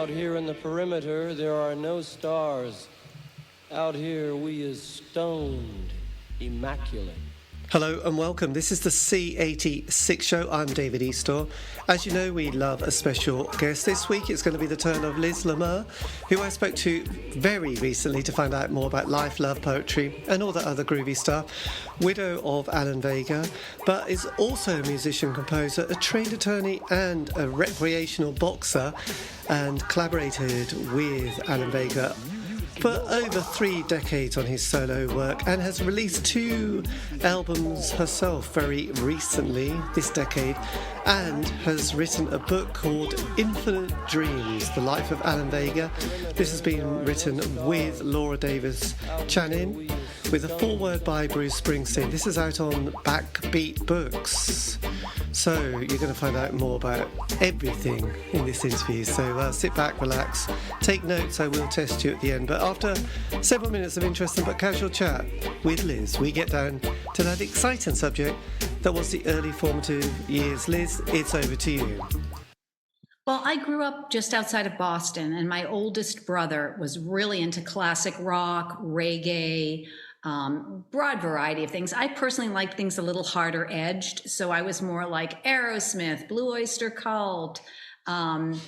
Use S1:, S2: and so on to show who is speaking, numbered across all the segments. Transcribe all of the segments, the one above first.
S1: Out here in the perimeter, there are no stars. Out here, we is stoned, immaculate.
S2: Hello and welcome. This is the C86 show. I'm David Eastaugh. As you know, we love a special guest. This week it's going to be the turn of Liz Lamere, who I spoke to very recently to find out more about life, love, poetry and all that other groovy stuff. Widow of Alan Vega, but is also a musician, composer, a trained attorney and a recreational boxer, and collaborated with Alan Vega for over 3 decades on his solo work, and has released 2 albums herself very recently this decade, and has written a book called Infinite Dreams, The Life of Alan Vega. This has been written with Laura Davis Channing, with a foreword by Bruce Springsteen. This is out on Backbeat Books. So you're going to find out more about everything in this interview. So sit back, relax, take notes. I will test you at the end. But after several minutes of interesting but casual chat with Liz, we get down to that exciting subject that was the early formative years. Liz, it's over to you.
S3: Well, I grew up just outside of Boston, and my oldest brother was really into classic rock, reggae, broad variety of things. I personally liked things a little harder edged, so I was more like Aerosmith, Blue Oyster Cult, anything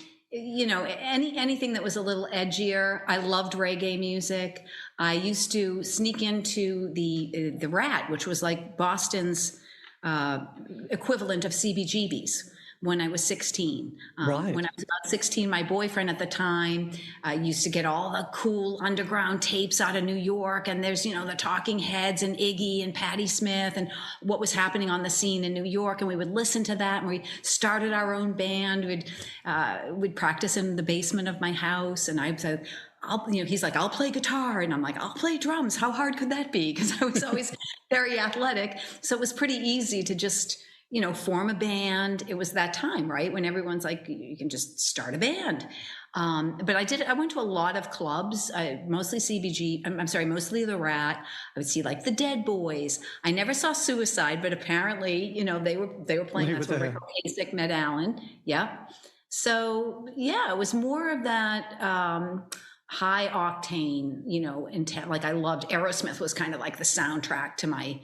S3: that was a little edgier. I loved reggae music. I used to sneak into the Rat, which was like Boston's equivalent of CBGB's. When I was 16.
S2: Right.
S3: When I was about 16, my boyfriend at the time used to get all the cool underground tapes out of New York. And there's, the Talking Heads and Iggy and Patti Smith and what was happening on the scene in New York. And we would listen to that. And we started our own band. We'd practice in the basement of my house. And I said, he's like, I'll play guitar. And I'm like, I'll play drums. How hard could that be? Because I was always very athletic. So it was pretty easy to just form a band. It was that time, right? When everyone's like, you can just start a band. But I went to a lot of clubs, mostly mostly the Rat. I would see like the Dead Boys. I never saw Suicide, but apparently, they were playing. That's where Rick Ocasek met Alan. Yeah. So yeah, it was more of that, high octane, intent. Like I loved Aerosmith was kind of like the soundtrack to my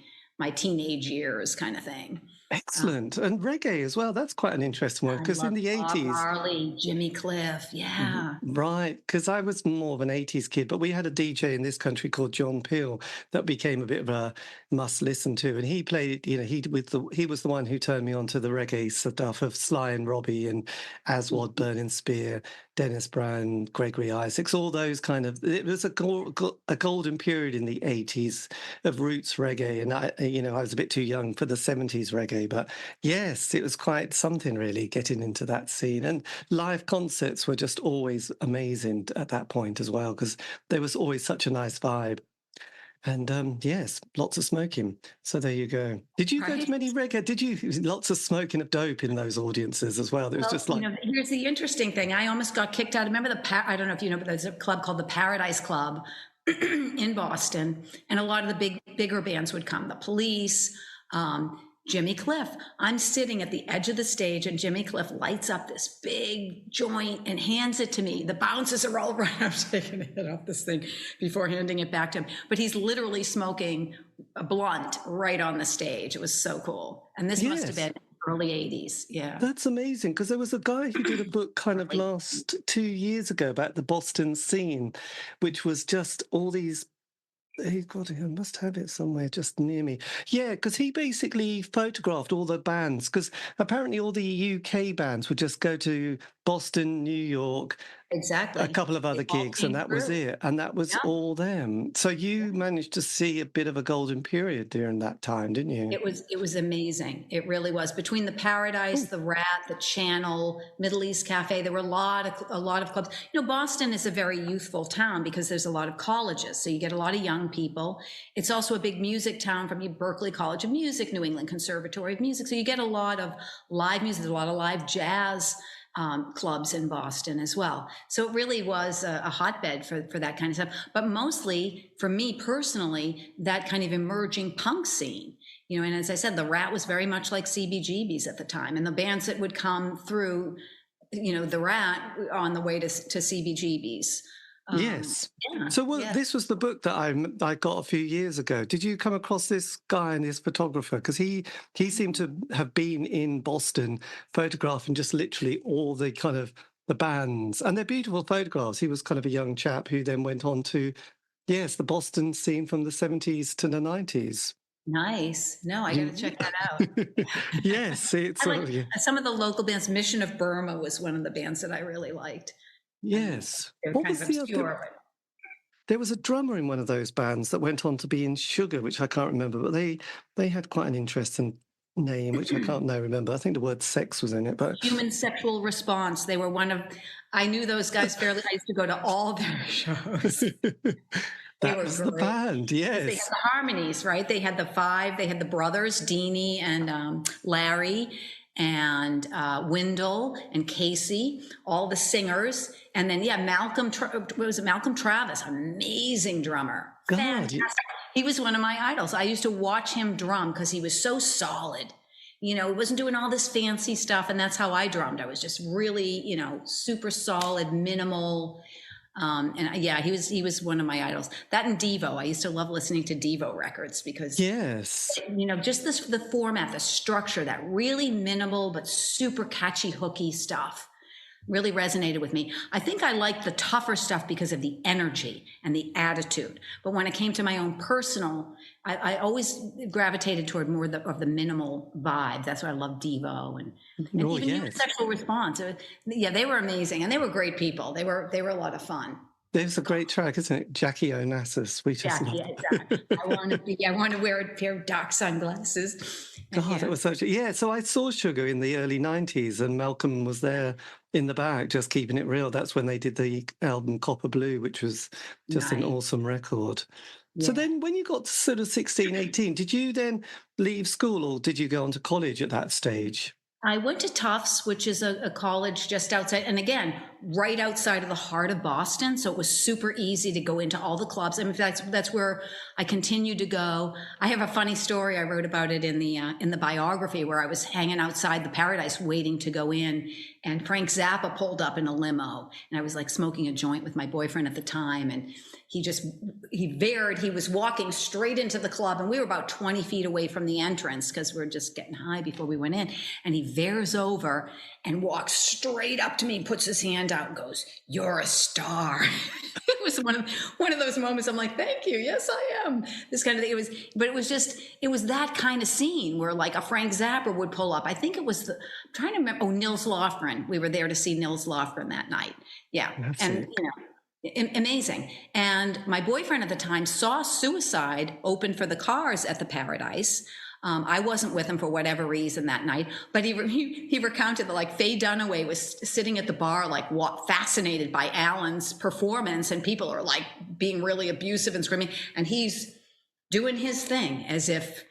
S3: teenage years kind of thing.
S2: Excellent. And reggae as well. That's quite an interesting one, because in the 80s...
S3: Marley, Jimmy Cliff, yeah.
S2: Right, because I was more of an 80s kid, but we had a DJ in this country called John Peel that became a bit of a must listen to. And he played, he was the one who turned me on to the reggae stuff of Sly and Robbie and Aswad, Burning Spear, Dennis Brown, Gregory Isaacs, all those kind of... It was a golden period in the 80s of roots reggae. And I was a bit too young for the 70s reggae. But yes, it was quite something really getting into that scene, and live concerts were just always amazing at that point as well, because there was always such a nice vibe. And yes, lots of smoking. So there you go. Did you go to many reggae? Did you? Lots of smoking of dope in those audiences as well. It was just like...
S3: here's the interesting thing. I almost got kicked out. Remember I don't know if you know, but there's a club called the Paradise Club in Boston, and a lot of the bigger bands would come. The Police, Jimmy Cliff. I'm sitting at the edge of the stage, and Jimmy Cliff lights up this big joint and hands it to me. The bouncers are all around. I'm taking a hit off this thing before handing it back to him. But he's literally smoking a blunt right on the stage. It was so cool. And this must have been early 80s. Yeah.
S2: That's amazing, because there was a guy who did a book kind of last 2 years ago about the Boston scene, which was just all these... I must have it somewhere just near me. Yeah, because he basically photographed all the bands, because apparently all the UK bands would just go to Boston, New York,
S3: exactly,
S2: a couple of other gigs, and that was it. And that was all them. So you managed to see a bit of a golden period during that time, didn't you?
S3: It was amazing. It really was. Between the Paradise, the Rat, the Channel, Middle East Cafe, there were a lot of clubs. Boston is a very youthful town because there's a lot of colleges, so you get a lot of young people. It's also a big music town, from Berklee College of Music, New England Conservatory of Music, so you get a lot of live music. There's a lot of live jazz clubs in Boston as well. So it really was a hotbed for that kind of stuff. But mostly, for me personally, that kind of emerging punk scene. And as I said, the Rat was very much like CBGB's at the time. And the bands that would come through the Rat on the way to CBGB's.
S2: Yes.
S3: Yeah.
S2: So
S3: Yeah.
S2: this was the book that I got a few years ago. Did you come across this guy and this photographer? Because he seemed to have been in Boston photographing just literally all the kind of the bands, and they're beautiful photographs. He was kind of a young chap who then went on to, yes, the Boston scene from the 70s to the 90s.
S3: Nice. No, I got to check that out.
S2: Yes, it's
S3: I like some of the local bands. Mission of Burma was one of the bands that I really liked.
S2: yes.
S3: They're
S2: What
S3: kind
S2: was
S3: of
S2: the
S3: obscure,
S2: other? There was a drummer in one of those bands that went on to be in Sugar, which I can't remember, but they had quite an interesting name, which I can't now remember. I think the word sex was in it, but
S3: Human Sexual Response. They were one of, I knew those guys fairly. I used to go to all their shows.
S2: that was the band, yes.
S3: They had the harmonies, right? They had the five. They had the brothers, Deanie and Larry, and Wendell and Casey, all the singers, and then Malcolm. What was it? Malcolm Travis, amazing drummer.
S2: God,
S3: fantastic. He was one of my idols. I used to watch him drum because he was so solid. He wasn't doing all this fancy stuff, and that's how I drummed. I was just really, super solid, minimal. He was one of my idols. That and Devo. I used to love listening to Devo records because,
S2: yes,
S3: just the format, the structure, that really minimal but super catchy, hooky stuff really resonated with me. I think I liked the tougher stuff because of the energy and the attitude. But when it came to my own personal, I always gravitated toward more of the minimal vibe. That's why I love Devo and even Human Sexual Response. They were amazing, and they were great people. They were a lot of fun.
S2: There's a great track, isn't it? Jackie Onassis. We just love
S3: exactly. I want to wear a pair of dark sunglasses.
S2: God, that was such so I saw Sugar in the early 90s, and Malcolm was there in the back just keeping it real. That's when they did the album Copper Blue, which was just an awesome record. Yeah. So then when you got to sort of 16, 18, did you then leave school, or did you go on to college at that stage?
S3: I went to Tufts, which is a college just outside, and again, right outside of the heart of Boston. So it was super easy to go into all the clubs. I mean, that's where I continued to go. I have a funny story. I wrote about it in the biography, where I was hanging outside the Paradise waiting to go in, and Frank Zappa pulled up in a limo, and I was like smoking a joint with my boyfriend at the time, and he was walking straight into the club, and we were about 20 feet away from the entrance because we're just getting high before we went in, and he veers over and walks straight up to me, puts his hand out and goes, "You're a star." It was one of those moments. I'm like, "Thank you. Yes, I am." This kind of thing. It was that kind of scene where like a Frank Zappa would pull up. I think it was I'm trying to remember. Oh, Nils Lofgren. We were there to see Nils Lofgren that night. Yeah.
S2: That's
S3: and amazing. And my boyfriend at the time saw Suicide open for the Cars at the Paradise. I wasn't with him for whatever reason that night, but he recounted that like Faye Dunaway was sitting at the bar, like fascinated by Alan's performance, and people are like being really abusive and screaming, and he's doing his thing as if,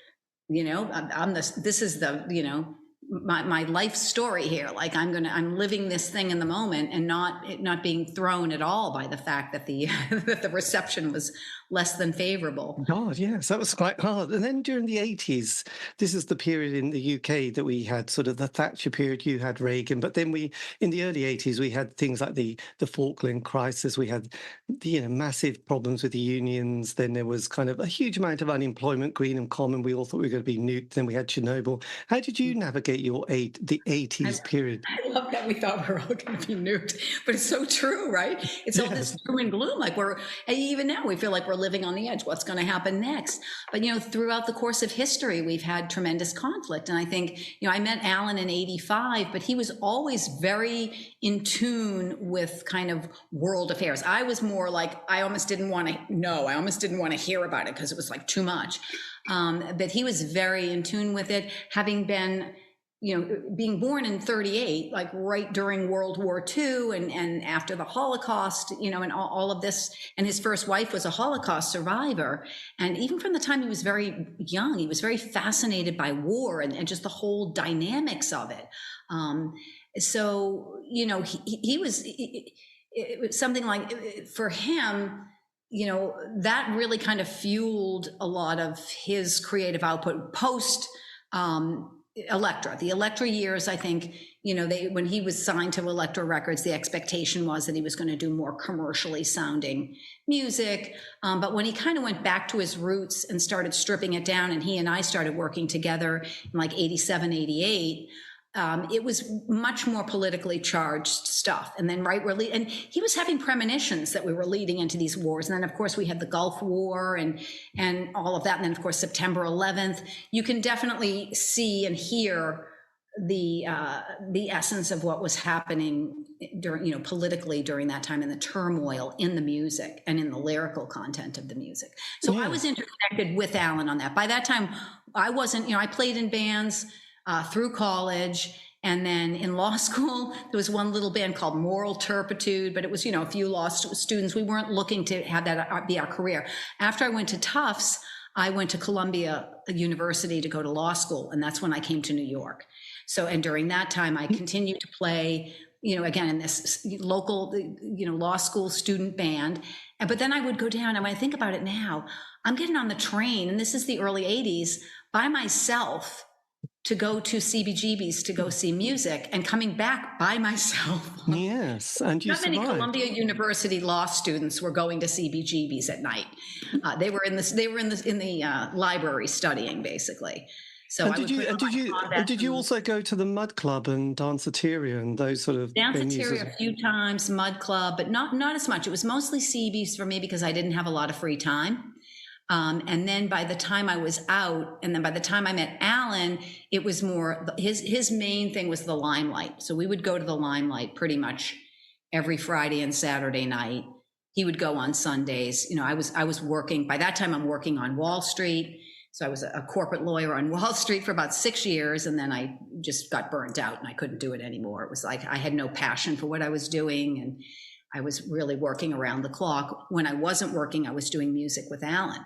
S3: this is the, my life story here. Like I'm living this thing in the moment, and not being thrown at all by the fact that that the reception was less than favorable.
S2: God, yes, that was quite hard. And then during the 80s, this is the period in the UK that we had sort of the Thatcher period. You had Reagan, but then in the early 80s, we had things like the Falkland crisis. We had massive problems with the unions. Then there was kind of a huge amount of unemployment, Green and Common. We all thought we were going to be nuked. Then we had Chernobyl. How did you navigate the 80s period?
S3: I love that we thought we were all going to be nuked, but it's so true, right? It's all this doom and gloom. Like even now we feel like we're living on the edge. What's going to happen next? But throughout the course of history, we've had tremendous conflict. And I think I met Alan in '85, but he was always very in tune with kind of world affairs. I was more like, I almost didn't want to know. I almost didn't want to hear about it because it was like too much. But he was very in tune with it, having been being born in 1938, like right during World War II and after the Holocaust, and all of this. And his first wife was a Holocaust survivor. And even from the time he was very young, he was very fascinated by war and just the whole dynamics of it. He was, it was something like, for him, that really kind of fueled a lot of his creative output post Elektra. The Elektra years, I think, when he was signed to Elektra Records, the expectation was that he was going to do more commercially sounding music. But when he kind of went back to his roots and started stripping it down, and he and I started working together in like 87, 88, it was much more politically charged stuff. And then and he was having premonitions that we were leading into these wars. And then of course we had the Gulf War and all of that. And then of course September 11th. You can definitely see and hear the essence of what was happening during, politically during that time, and the turmoil in the music and in the lyrical content of the music. So I was interconnected with Alan on that. By that time, I wasn't, I played in bands through college. And then in law school, there was one little band called Moral Turpitude, but it was, a few law students. We weren't looking to have that be our career. After I went to Tufts, I went to Columbia University to go to law school. And that's when I came to New York. So, and during that time, I continued to play, again, in this local, law school student band. But then I would go down, and when I think about it now, I'm getting on the train, and this is the early 80s, by myself, to go to CBGB's to go see music, and coming back by myself.
S2: Yes, and you survived. Not
S3: many Columbia University law students were going to CBGB's at night. They were in the library studying, basically. So and
S2: did you also go to the Mud Club and Danceteria and those sort of
S3: Danceteria a few times, Mud Club, but not as much. It was mostly CB's for me because I didn't have a lot of free time. And then by the time I was out, and then by the time I met Alan, it was more, his main thing was the Limelight. So we would go to the Limelight pretty much every Friday and Saturday night. He would go on Sundays. I was working, by that time I'm working on Wall Street. So I was a corporate lawyer on Wall Street for about 6 years, and then I just got burnt out and I couldn't do it anymore. It was like I had no passion for what I was doing, and I was really working around the clock. When I wasn't working, I was doing music with Alan.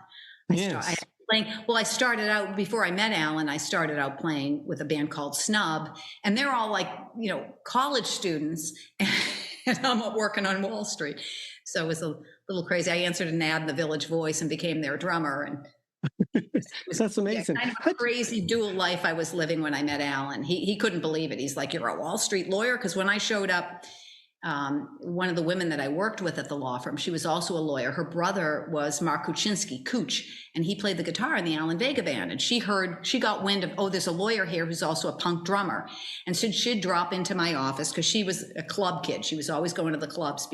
S3: I started out, before I met Alan, I started out playing with a band called SSNUB, and they're all like, college students, and I'm working on Wall Street. So it was a little crazy. I answered an ad in the Village Voice and became their drummer. And
S2: that's amazing.
S3: Kind of a crazy dual life I was living when I met Alan. He couldn't believe it. He's like, "You're a Wall Street lawyer?" Because when I showed up, one of the women that I worked with at the law firm, she was also a lawyer. Her brother was Mark Kuczynski, Cooch, and he played the guitar in the Alan Vega band. And she got wind of, there's a lawyer here who's also a punk drummer. And so she'd drop into my office because she was a club kid. She was always going to the clubs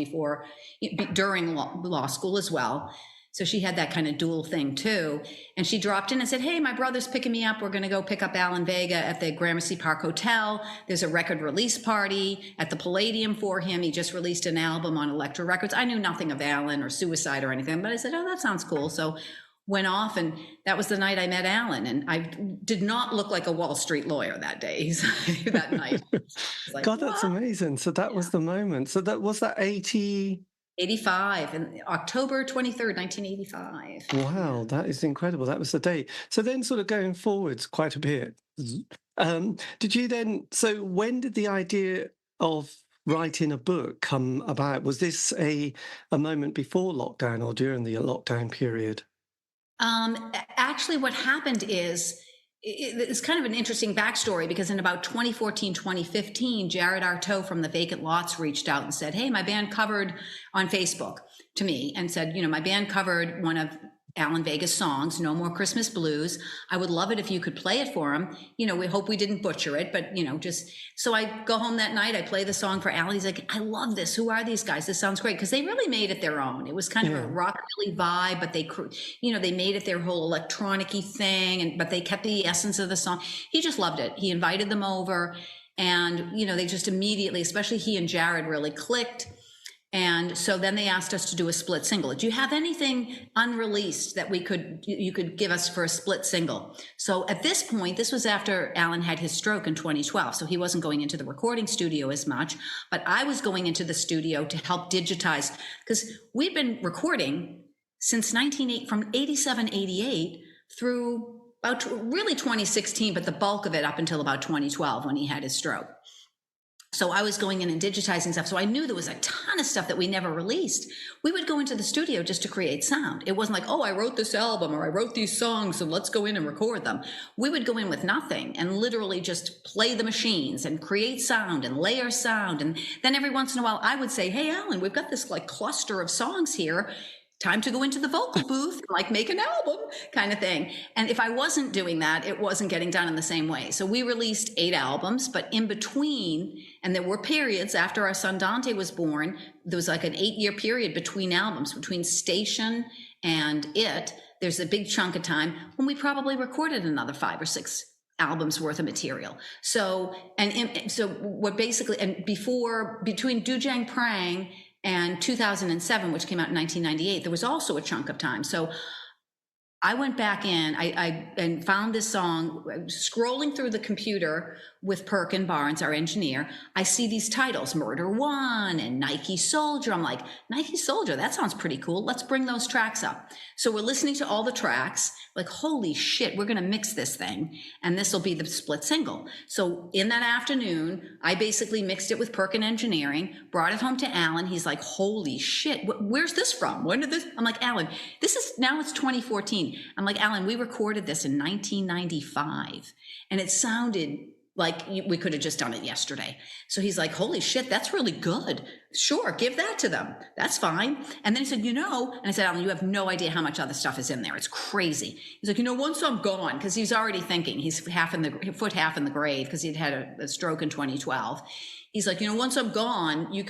S3: during law school as well. So she had that kind of dual thing too. And she dropped in and said, "Hey, my brother's picking me up. We're going to go pick up Alan Vega at the Gramercy Park Hotel. There's a record release party at the Palladium for him. He just released an album on Elektra Records." I knew nothing of Alan or Suicide or anything, but I said, "Oh, that sounds cool." So went off, and that was the night I met Alan. And I did not look like a Wall Street lawyer that day, that night. Like,
S2: God, that's amazing. So that was the moment. So that was that
S3: 85, and October 23rd, 1985.
S2: Wow, that is incredible. That was the day. So then sort of going forwards quite a bit, when did the idea of writing a book come about? Was this a moment before lockdown or during the lockdown period?
S3: Actually, what happened is, it's kind of an interesting backstory, because in about 2014, 2015, Jared Artaud from the Vacant Lots reached out and said, "Hey, my band covered," on Facebook to me, and said, "My band covered one of Alan Vega's songs, No More Christmas Blues. I would love it if you could play it for him. We hope we didn't butcher it, but, just," so I go home that night, I play the song for Alan. He's like, "I love this. Who are these guys? This sounds great." Because they really made it their own. It was kind of a rockabilly vibe, but they made it their whole electronic-y thing, but they kept the essence of the song. He just loved it. He invited them over, and, they just immediately, especially he and Jared, really clicked. And so then they asked us to do a split single. "Do you have anything unreleased that you could give us for a split single?" So at this point, this was after Alan had his stroke in 2012. So he wasn't going into the recording studio as much, but I was going into the studio to help digitize, because we'd been recording since from 87, 88 through about really 2016, but the bulk of it up until about 2012 when he had his stroke. So I was going in and digitizing stuff. So I knew there was a ton of stuff that we never released. We would go into the studio just to create sound. It wasn't like, oh, I wrote this album or I wrote these songs, so let's go in and record them. We would go in with nothing and literally just play the machines and create sound and layer sound. And then every once in a while I would say, hey, Alan, we've got this like cluster of songs here. Time to go into the vocal booth, like make an album kind of thing. And if I wasn't doing that, it wasn't getting done in the same way. So we released 8 albums, but in between, and there were periods after our son Dante was born, there was like an 8-year period between albums, between Station and It. There's a big chunk of time when we probably recorded another 5 or 6 albums worth of material. So, so what basically, and between Dujang Prang and 2007, which came out in 1998, there was also a chunk of time. So I went back in, and found this song, scrolling through the computer with Perkin Barnes, our engineer. I see these titles, Murder One and Nike Soldier. I'm like, Nike Soldier, that sounds pretty cool. Let's bring those tracks up. So we're listening to all the tracks, like, holy shit, we're going to mix this thing. And this will be the split single. So in that afternoon, I basically mixed it with Perkin Engineering, brought it home to Alan. He's like, holy shit, where's this from? When did this? I'm like, Alan, now it's 2014. I'm like, Alan, we recorded this in 1995 and it sounded like we could have just done it yesterday. So he's like, holy shit, that's really good. Sure, give that to them. That's fine. And then he said, and I said, Alan, you have no idea how much other stuff is in there. It's crazy. He's like, once I'm gone, because he's already thinking, he's half in the grave because he'd had a stroke in 2012. He's like, once I'm gone, you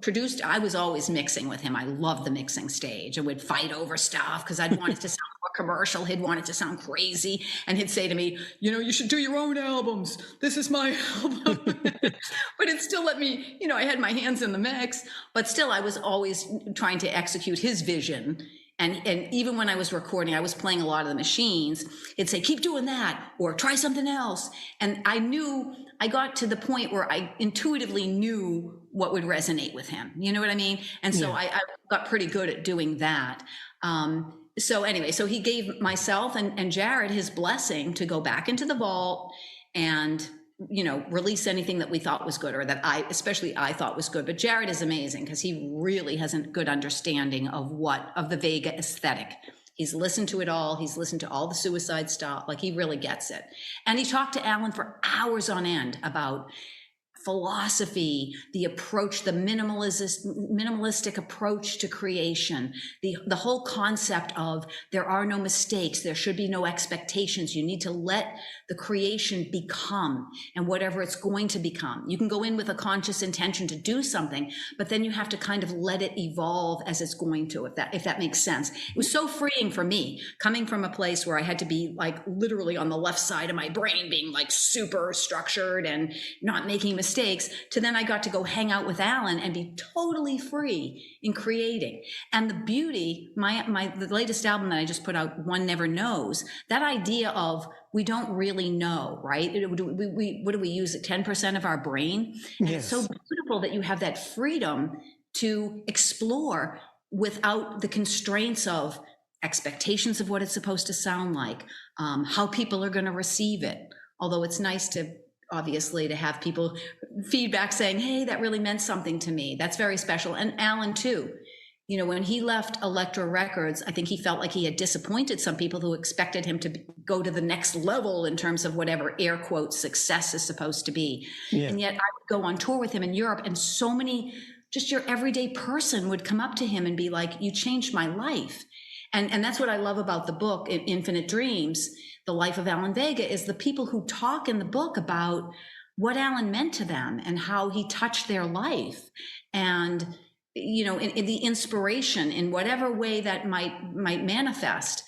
S3: produced. I was always mixing with him. I loved the mixing stage, and we'd fight over stuff because I'd want it to sound more commercial. He'd want it to sound crazy. And he'd say to me, you should do your own albums. This is my album. But it still let me, I had my hands in the mix, but still I was always trying to execute his vision. And even when I was recording, I was playing a lot of the machines. It'd say, keep doing that, or try something else. And I got to the point where I intuitively knew what would resonate with him. You know what I mean? And so I got pretty good at doing that. So anyway, so he gave myself and Jared his blessing to go back into the vault and release anything that we thought was good, or that I thought was good. But Jared is amazing because he really has a good understanding of the Vega aesthetic. He's listened to it all. He's listened to all the Suicide stuff. Like, he really gets it. And he talked to Alan for hours on end about philosophy, the approach, the minimalistic approach to creation, the whole concept of there are no mistakes, there should be no expectations. You need to let the creation become, and whatever it's going to become. You can go in with a conscious intention to do something, but then you have to kind of let it evolve as it's going to, if that makes sense. It was so freeing for me, coming from a place where I had to be like literally on the left side of my brain, being like super structured and not making mistakes, to then I got to go hang out with Alan and be totally free in creating. And the beauty, the latest album that I just put out, One Never Knows, that idea of we don't really know, right? What do we use? 10% of our brain? And yes. It's so beautiful that you have that freedom to explore without the constraints of expectations of what it's supposed to sound like, how people are going to receive it. Although it's nice to, obviously, to have people feedback saying, hey, that really meant something to me. That's very special. And Alan too. When he left Elektra Records, I think he felt like he had disappointed some people who expected him to go to the next level in terms of whatever air quotes success is supposed to be. Yeah. And yet I would go on tour with him in Europe, and so many, just your everyday person would come up to him and be like, you changed my life. And that's what I love about the book, Infinite Dreams, The Life of Alan Vega, is the people who talk in the book about what Alan meant to them and how he touched their life. And in the inspiration in whatever way that might manifest.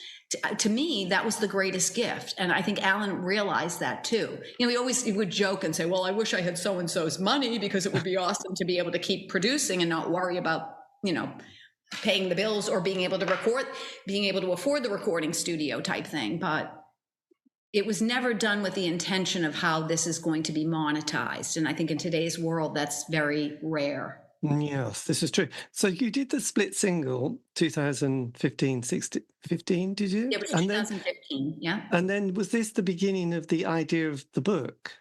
S3: To me, that was the greatest gift. And I think Alan realized that too. He would joke and say, well, I wish I had so-and-so's money because it would be awesome to be able to keep producing and not worry about, paying the bills or being able to afford the recording studio type thing. But it was never done with the intention of how this is going to be monetized. And I think in today's world, that's very rare.
S2: Yes, this is true. So you did the split single 2015, 15, did you?
S3: Yeah, it was 2015, yeah.
S2: And then was this the beginning of the idea of the book?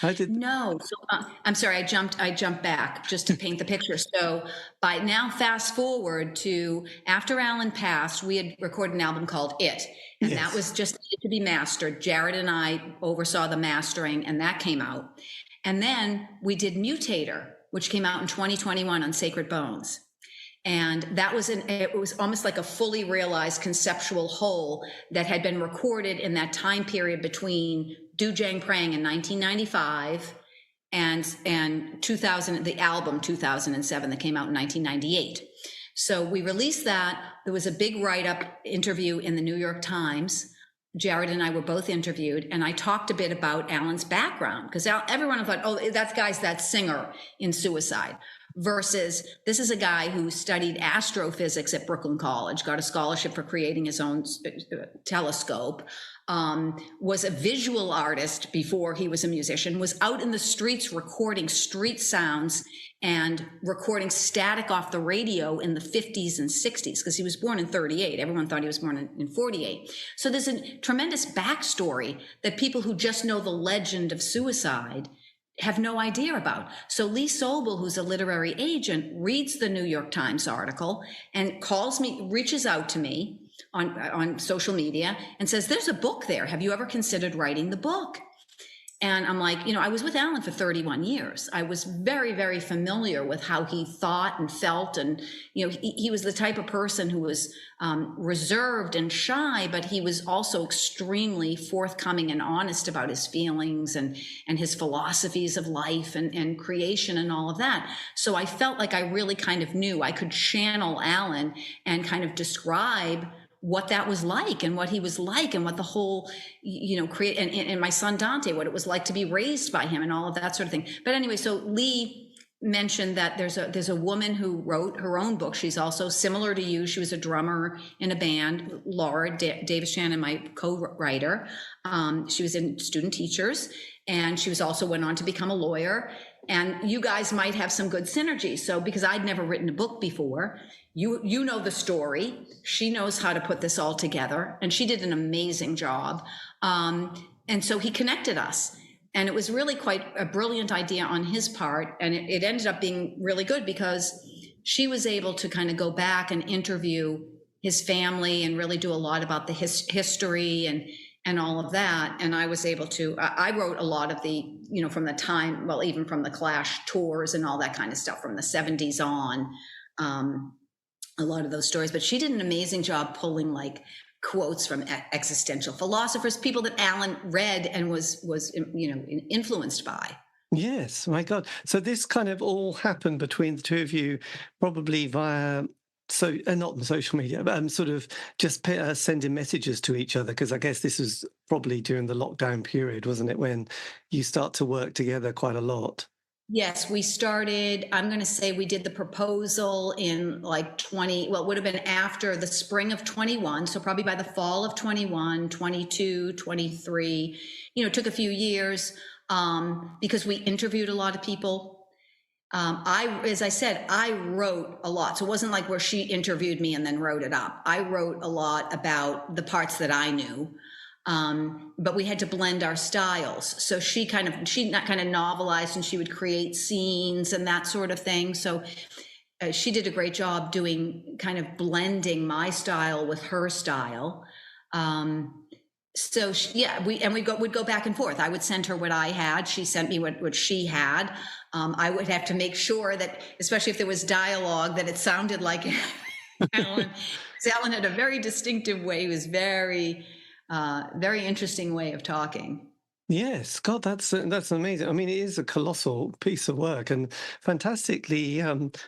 S2: How did?
S3: No, so, I'm sorry, I jumped back just to paint the picture. So by now, fast forward to after Alan passed, we had recorded an album called It, and that
S2: Yes.
S3: was just to be mastered. Jared and I oversaw the mastering, and that came out. And then we did Mutator, which came out in 2021 on Sacred Bones. And that was it was almost like a fully realized conceptual whole that had been recorded in that time period between Do Jang Prang in 1995 and 2000, the album 2007 that came out in 1998. So we released that. There was a big write-up interview in the New York Times. Jared and I were both interviewed, and I talked a bit about Alan's background, because everyone thought, oh, that singer in Suicide. Versus this is a guy who studied astrophysics at Brooklyn College, got a scholarship for creating his own telescope, was a visual artist before he was a musician, was out in the streets recording street sounds and recording static off the radio in the 50s and 60s, because he was born in 38. Everyone thought he was born in 48. So there's a tremendous backstory that people who just know the legend of Suicide have no idea about. So Lee Sobel, who's a literary agent, reads the New York Times article and calls me, reaches out to me on social media and says, there's a book there. Have you ever considered writing the book? And I'm like, I was with Alan for 31 years. I was very, very familiar with how he thought and felt. And, he was the type of person who was reserved and shy, but he was also extremely forthcoming and honest about his feelings and his philosophies of life and creation and all of that. So I felt like I really kind of knew I could channel Alan and kind of describe what that was like and what he was like and what the whole, create and my son Dante, what it was like to be raised by him and all of that sort of thing. But anyway, so Lee mentioned that there's a woman who wrote her own book. She's also similar to you. She was a drummer in a band, Laura Davis Shannon, my co-writer. She was in Student Teachers, and she was also went on to become a lawyer. And you guys might have some good synergy. So because I'd never written a book before, you know the story. She knows how to put this all together, and she did an amazing job. And so he connected us. And it was really quite a brilliant idea on his part. And it ended up being really good because she was able to kind of go back and interview his family and really do a lot about the history and all of that. And I was able to, I wrote a lot of the, from the time, well, even from the Clash tours and all that kind of stuff from the 70s on, a lot of those stories. But she did an amazing job pulling like quotes from existential philosophers, people that Alan read and was influenced by.
S2: Yes, my God. So this kind of all happened between the two of you, probably via not on social media, but sort of just sending messages to each other, because I guess this was probably during the lockdown period, wasn't it, when you start to work together quite a lot?
S3: Yes, we started, I'm going to say we did the proposal in like it would have been after the spring of 21. So probably by the fall of 21, 22, 23, it took a few years because we interviewed a lot of people. As I said, I wrote a lot. So it wasn't like where she interviewed me and then wrote it up. I wrote a lot about the parts that I knew. But we had to blend our styles. So she kind of novelized, and she would create scenes and that sort of thing. So she did a great job doing kind of blending my style with her style. We'd go back and forth. I would send her what I had. She sent me what she had. I would have to make sure that, especially if there was dialogue, that it sounded like Alan. Alan had a very distinctive way. He was very interesting way of talking.
S2: Yes, God, that's amazing. I mean, it is a colossal piece of work and fantastically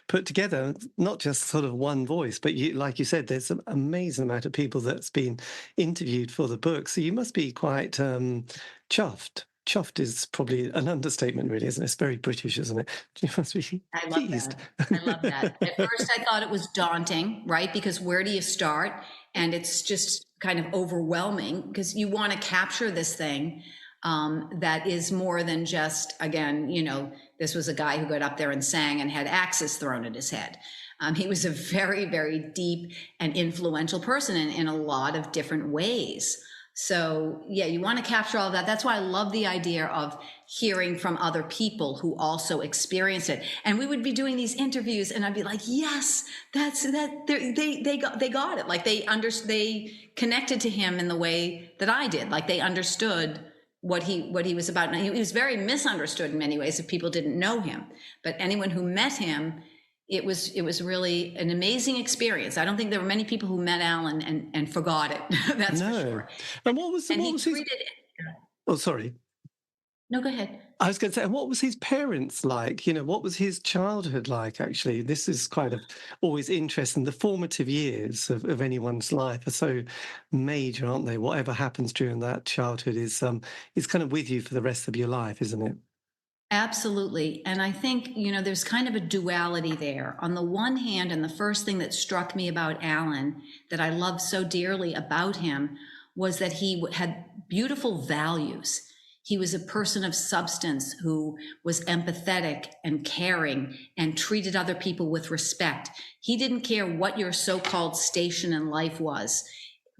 S2: put together. Not just sort of one voice, but like you said, there's an amazing amount of people that's been interviewed for the book. So you must be quite chuffed. Chuffed is probably an understatement, really, isn't it? It's very British, isn't it? You must be pleased.
S3: I love that. At first, I thought it was daunting, right? Because where do you start? And it's just kind of overwhelming because you want to capture this thing that is more than just, again, this was a guy who got up there and sang and had axes thrown at his head. He was a very, very deep and influential person in a lot of different ways. So yeah, you want to capture all of that. That's why I love the idea of hearing from other people who also experience it. And we would be doing these interviews, and I'd be like, "Yes, that's that." They got it. Like they connected to him in the way that I did. Like they understood what he was about. Now, he was very misunderstood in many ways if people didn't know him. But anyone who met him, it was really an amazing experience. I don't think there were many people who met Alan and forgot it. That's for sure.
S2: And what was
S3: Treated
S2: his? Oh, sorry.
S3: No, go ahead.
S2: I was going to say, and what was his parents like? You know, what was his childhood like? Actually, this is kind of always interesting. The formative years of anyone's life are so major, aren't they? Whatever happens during that childhood is kind of with you for the rest of your life, isn't it?
S3: Absolutely. And I think, there's kind of a duality there. On the one hand, and the first thing that struck me about Alan that I loved so dearly about him was that he had beautiful values. He was a person of substance who was empathetic and caring and treated other people with respect. He didn't care what your so-called station in life was.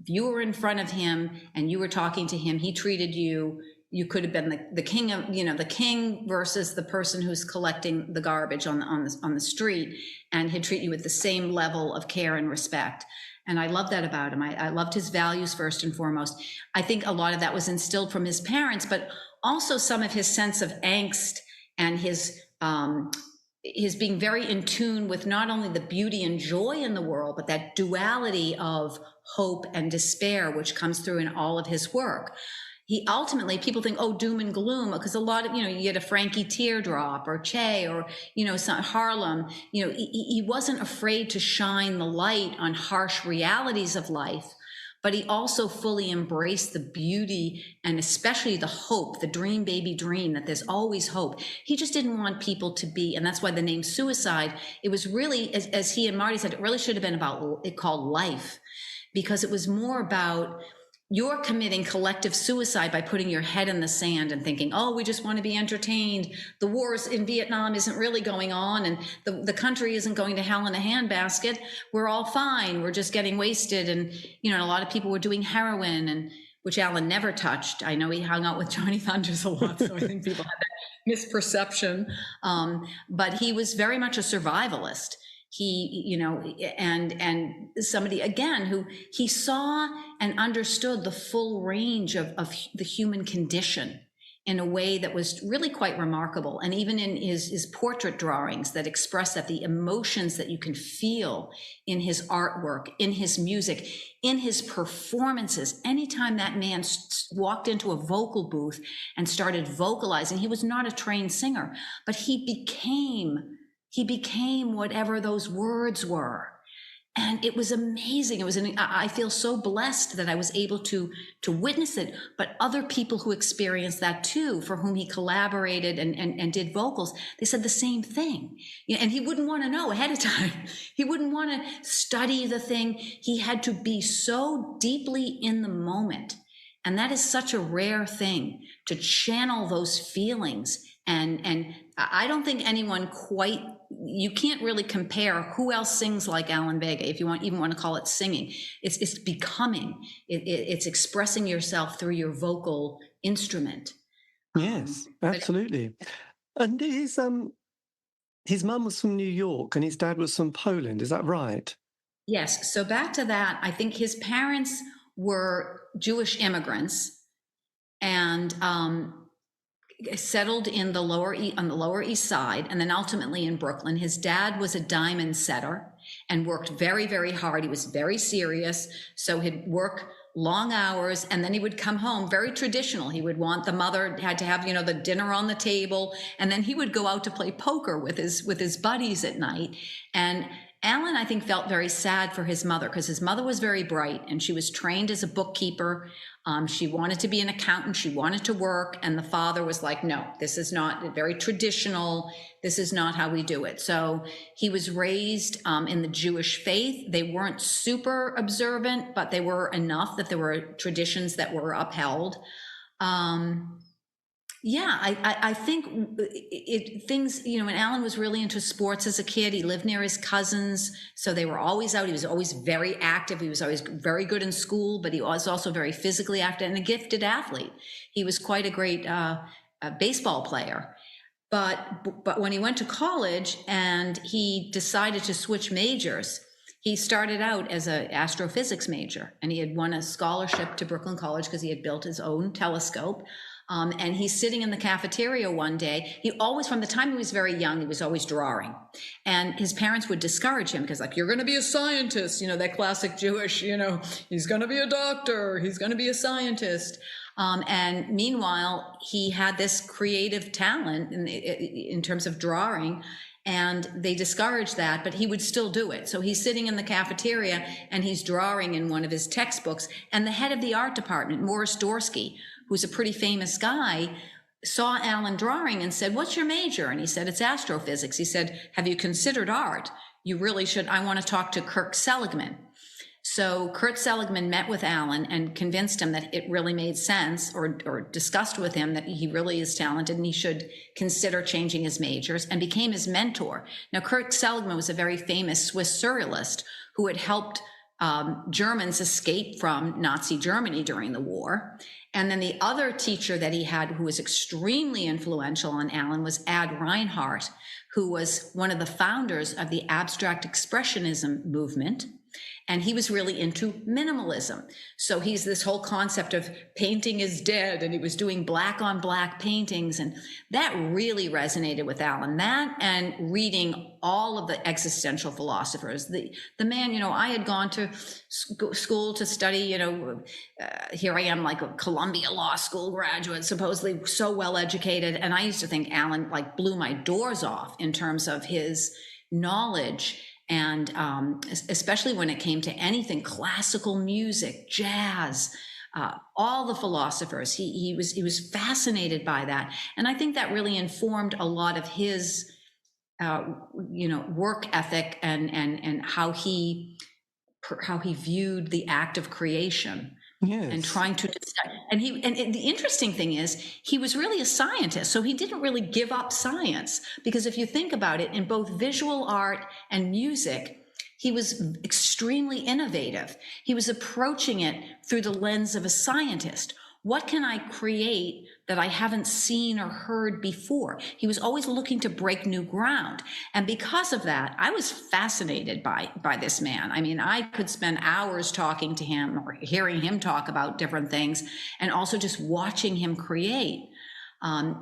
S3: If you were in front of him and you were talking to him, he treated you. You could have been the king of, the king versus the person who's collecting the garbage on the street, and he'd treat you with the same level of care and respect. And I love that about him. I loved his values first and foremost. I think a lot of that was instilled from his parents, but also some of his sense of angst and his being very in tune with not only the beauty and joy in the world, but that duality of hope and despair, which comes through in all of his work. He ultimately, people think, oh, doom and gloom, because a lot of, you get a Frankie Teardrop or Che or, Harlem, he wasn't afraid to shine the light on harsh realities of life, but he also fully embraced the beauty and especially the hope, the dream baby dream, that there's always hope. He just didn't want people to be, and that's why the name suicide, it was really, as he and Marty said, it really should have been called life, because it was more about, you're committing collective suicide by putting your head in the sand and thinking, oh, we just want to be entertained. The wars in Vietnam isn't really going on, and the country isn't going to hell in a handbasket. We're all fine. We're just getting wasted. And, a lot of people were doing heroin, and which Alan never touched. I know he hung out with Johnny Thunders a lot, so I think people had that misperception. But he was very much a survivalist. He, and somebody, again, who he saw and understood the full range of the human condition in a way that was really quite remarkable. And even in his portrait drawings that express that, the emotions that you can feel in his artwork, in his music, in his performances. Anytime that man walked into a vocal booth and started vocalizing, he was not a trained singer, but he became whatever those words were. And it was amazing. I feel so blessed that I was able to witness it, but other people who experienced that too, for whom he collaborated and did vocals, they said the same thing. And he wouldn't want to know ahead of time. He wouldn't want to study the thing. He had to be so deeply in the moment. And that is such a rare thing, to channel those feelings. And I don't think anyone you can't really compare who else sings like Alan Vega, if you even want to call it singing. It's becoming, it's expressing yourself through your vocal instrument.
S2: Yes, absolutely. And his mum was from New York and his dad was from Poland. Is that right?
S3: Yes. So back to that, I think his parents were Jewish immigrants and settled in on the Lower East Side, and then ultimately in Brooklyn. His dad was a diamond setter and worked very, very hard. He was very serious. So he'd work long hours, and then he would come home, very traditional. He would want, the mother had to have, the dinner on the table, and then he would go out to play poker with his buddies at night. And Alan, I think, felt very sad for his mother, because his mother was very bright and she was trained as a bookkeeper. She wanted to be an accountant. She wanted to work. And the father was like, no, this is not very traditional. This is not how we do it. So he was raised in the Jewish faith. They weren't super observant, but they were enough that there were traditions that were upheld. Yeah, I think things, you know, when Alan was really into sports as a kid, he lived near his cousins, so they were always out. He was always very active. He was always very good in school, but he was also very physically active and a gifted athlete. He was quite a great baseball player. But when he went to college and he decided to switch majors, he started out as an astrophysics major, and he had won a scholarship to Brooklyn College because he had built his own telescope. And he's sitting in the cafeteria one day. He always, from the time he was very young, he was always drawing. And his parents would discourage him because, like, you're going to be a scientist, you know, that classic Jewish, you know, he's going to be a doctor, he's going to be a scientist. And meanwhile, he had this creative talent in terms of drawing, and they discouraged that, but he would still do it. So he's sitting in the cafeteria and he's drawing in one of his textbooks. And the head of the art department, Morris Dorsky, who's a pretty famous guy, saw Alan drawing and said, "What's your major?" And he said, "It's astrophysics." He said, "Have you considered art? You really should. I want to talk to Kirk Seligman." So Kurt Seligman met with Alan and convinced him that it really made sense, or discussed with him that he really is talented and he should consider changing his majors, and became his mentor. Now, Kurt Seligman was a very famous Swiss surrealist who had helped Germans escape from Nazi Germany during the war. And then the other teacher that he had who was extremely influential on Alan was Ad Reinhardt, who was one of the founders of the abstract expressionism movement. And he was really into minimalism. So he's this whole concept of painting is dead, and he was doing black on black paintings. And that really resonated with Alan. That and reading all of the existential philosophers. The man, you know, I had gone to school to study, you know, here I am like a Columbia Law School graduate, supposedly so well educated. And I used to think Alan like blew my doors off in terms of his knowledge. And especially when it came to anything, classical music, jazz, all the philosophers, he was fascinated by that. And I think that really informed a lot of his, you know, work ethic and how he viewed the act of creation. Yes. And trying to, and the interesting thing is he was really a scientist, so he didn't really give up science, because if you think about it, in both visual art and music, he was extremely innovative. He was approaching it through the lens of a scientist. What can I create that I haven't seen or heard before? He was always looking to break new ground. And because of that, I was fascinated by this man. I mean, I could spend hours talking to him or hearing him talk about different things, and also just watching him create.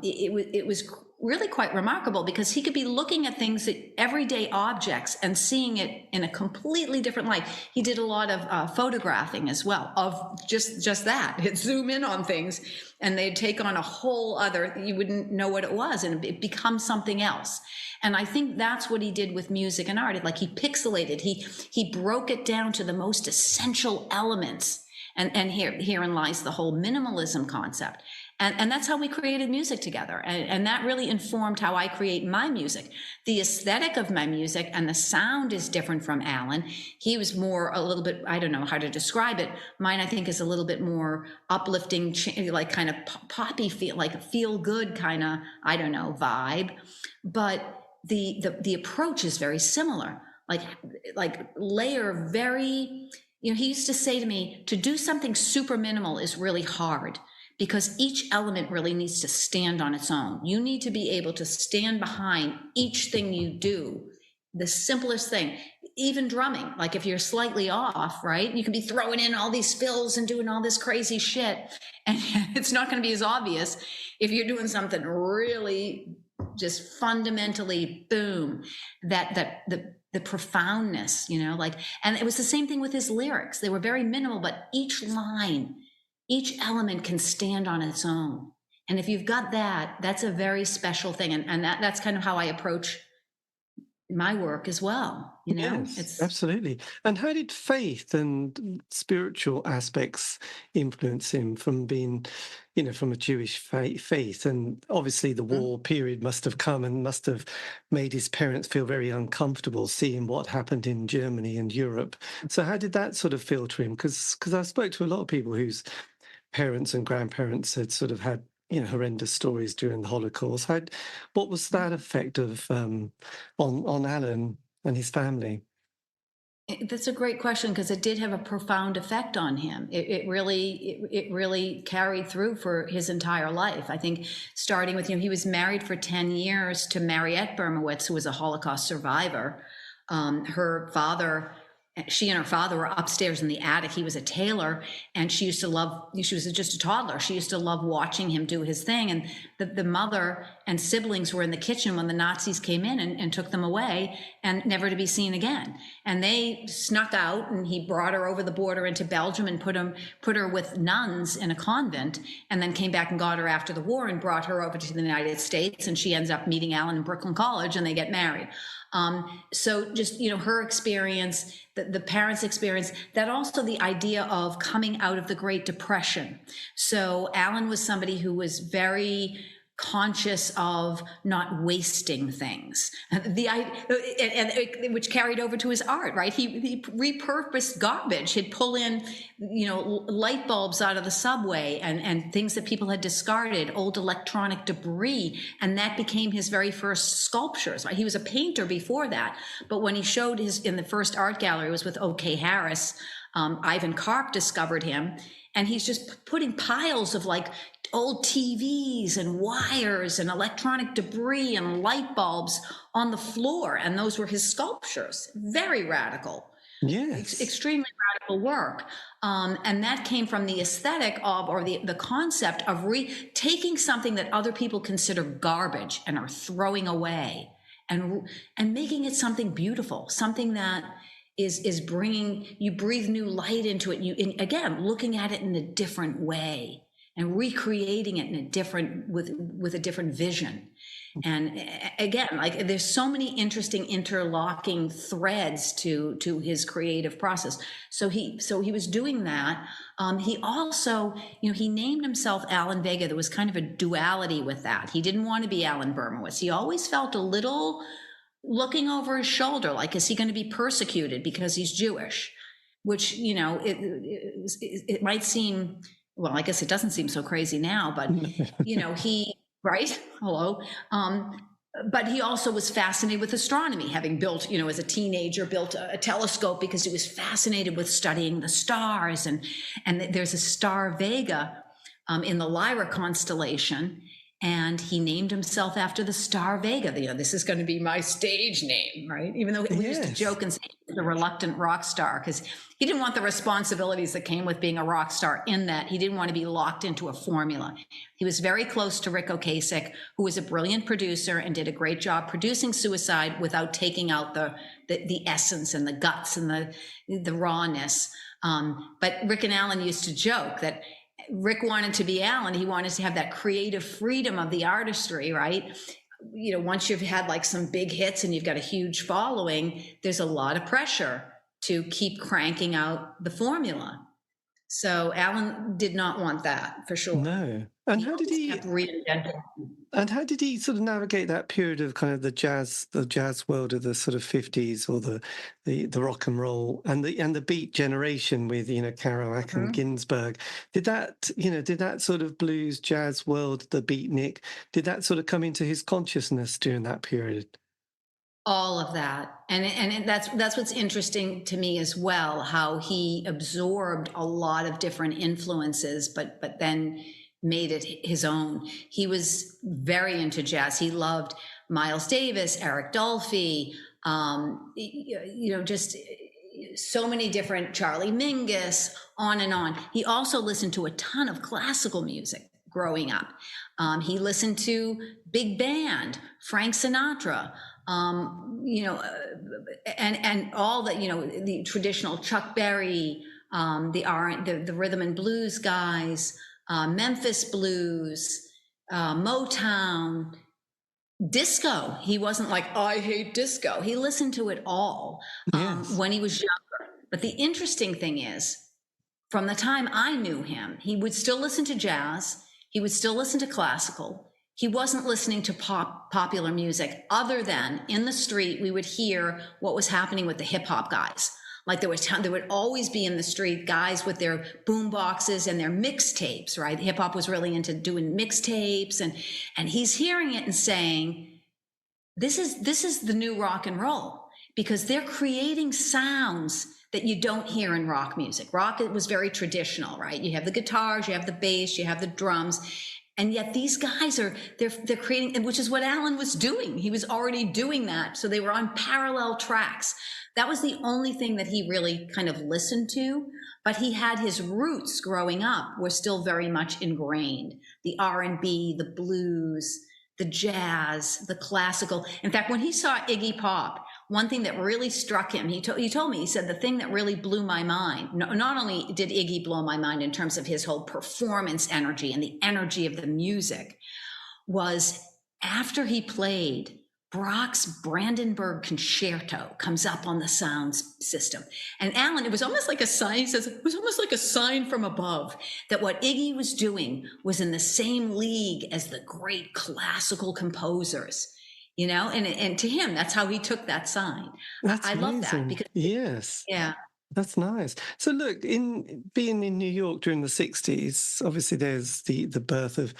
S3: It was really quite remarkable, because he could be looking at things, everyday objects, and seeing it in a completely different light. He did a lot of photographing as well of just that. He'd zoom in on things and they'd take on a whole other, you wouldn't know what it was, and it becomes something else. And I think that's what he did with music and art. Like, he pixelated, he broke it down to the most essential elements. And herein lies the whole minimalism concept. And that's how we created music together. And that really informed how I create my music. The aesthetic of my music and the sound is different from Alan. He was more a little bit, I don't know how to describe it. Mine, I think, is a little bit more uplifting, like kind of poppy feel, like a feel good kind of, I don't know, vibe. But the approach is very similar. Like layer very, you know, he used to say to me, to do something super minimal is really hard, because each element really needs to stand on its own. You need to be able to stand behind each thing you do. The simplest thing, even drumming, like if you're slightly off, right? You can be throwing in all these fills and doing all this crazy shit, and it's not going to be as obvious if you're doing something really just fundamentally boom, the profoundness, you know, like, and it was the same thing with his lyrics. They were very minimal, but each line, each element can stand on its own. And if you've got that, that's a very special thing. And that's kind of how I approach my work as well. You know,
S2: yes, absolutely. And how did faith and spiritual aspects influence him from being, you know, from a Jewish faith? And obviously the war period must have come and must have made his parents feel very uncomfortable seeing what happened in Germany and Europe. So how did that sort of feel to him? Because I spoke to a lot of people whose parents and grandparents had sort of had horrendous stories during the Holocaust. What was that effect of on Alan and his family?
S3: That's a great question, because it did have a profound effect on him. It really carried through for his entire life. I think starting with, he was married for 10 years to Mariette Bermowitz, who was a Holocaust survivor. She and her father were upstairs in the attic. He was a tailor, and she was just a toddler. She used to love watching him do his thing. And the mother and siblings were in the kitchen when the Nazis came in and took them away, and never to be seen again. And they snuck out, and he brought her over the border into Belgium and put her with nuns in a convent, and then came back and got her after the war and brought her over to the United States. And she ends up meeting Alan in Brooklyn College, and they get married. So just, her experience, the parents' experience, that also the idea of coming out of the Great Depression. So Alan was somebody who was very conscious of not wasting things, which carried over to his art, right? He repurposed garbage. He'd pull in, light bulbs out of the subway and things that people had discarded, old electronic debris, and that became his very first sculptures. Right? He was a painter before that, but when he showed in the first art gallery, it was with O.K. Harris. Ivan Karp discovered him, and he's just putting piles of old TVs and wires and electronic debris and light bulbs on the floor. And those were his sculptures. Very radical.
S2: Yes.
S3: Extremely radical work. And that came from the aesthetic of, or the concept of taking something that other people consider garbage and are throwing away, and making it something beautiful, something that is bringing, you breathe new light into it. Again, looking at it in a different way and recreating it in a different, with a different vision. And again, there's so many interesting interlocking threads to his creative process. So he was doing that. He also, he named himself Alan Vega. There was kind of a duality with that. He didn't want to be Alan Bermowitz. He always felt a little looking over his shoulder, like, is he going to be persecuted because he's Jewish? Which, it might seem, well, I guess it doesn't seem so crazy now, but, right? Hello. But he also was fascinated with astronomy, having built, as a teenager, built a telescope because he was fascinated with studying the stars. And there's a star Vega in the Lyra constellation. And he named himself after the star Vega. This is going to be my stage name, right? Even though we used to joke and say the reluctant rock star, because he didn't want the responsibilities that came with being a rock star, in that he didn't want to be locked into a formula. He was very close to Rick Ocasek, who was a brilliant producer and did a great job producing Suicide without taking out the essence and the guts and the rawness. But Rick and Alan used to joke that Rick wanted to be Alan. He wanted to have that creative freedom of the artistry, right? Once you've had some big hits and you've got a huge following, there's a lot of pressure to keep cranking out the formula. So Alan did not want that, for sure.
S2: No. And how did he
S3: kept reinventing?
S2: And how did he sort of navigate that period of kind of the jazz world of the sort of 50s, or the rock and roll and the beat generation with, Kerouac and Ginsberg? Did that sort of blues jazz world, the beatnik, did that sort of come into his consciousness during that period?
S3: All of that. And that's what's interesting to me as well, how he absorbed a lot of different influences, but then made it his own. He was very into jazz. He loved Miles Davis, Eric Dolphy, just so many different, Charlie Mingus, on and on. He also listened to a ton of classical music growing up. He listened to big band, Frank Sinatra, and all that, the traditional Chuck Berry, the rhythm and blues guys, Memphis blues, Motown, disco. He wasn't like, I hate disco. He listened to it all when he was younger. But the interesting thing is, from the time I knew him, he would still listen to jazz. He would still listen to classical. He wasn't listening to popular music, other than in the street, we would hear what was happening with the hip hop guys. Like there would always be in the street guys with their boom boxes and their mixtapes, right? Hip hop was really into doing mixtapes, and he's hearing it and saying, this is the new rock and roll, because they're creating sounds that you don't hear in rock music. Rock, it was very traditional, right? You have the guitars, you have the bass, you have the drums. And yet these guys they're creating, which is what Alan was doing. He was already doing that. So they were on parallel tracks. That was the only thing that he really kind of listened to, but he had his roots growing up were still very much ingrained. The R&B, the blues, the jazz, the classical. In fact, when he saw Iggy Pop, one thing that really struck him, he told me, he said, the thing that really blew my mind, not only did Iggy blow my mind in terms of his whole performance energy and the energy of the music, was after he played, Brock's Brandenburg Concerto comes up on the sound system. And Alan, it was almost like a sign, he says, it was almost like a sign from above that what Iggy was doing was in the same league as the great classical composers. You know, and to him, that's how he took that sign. I love that because
S2: yes,
S3: yeah,
S2: that's nice. So look, in being in New York during the 60s, obviously there's the birth of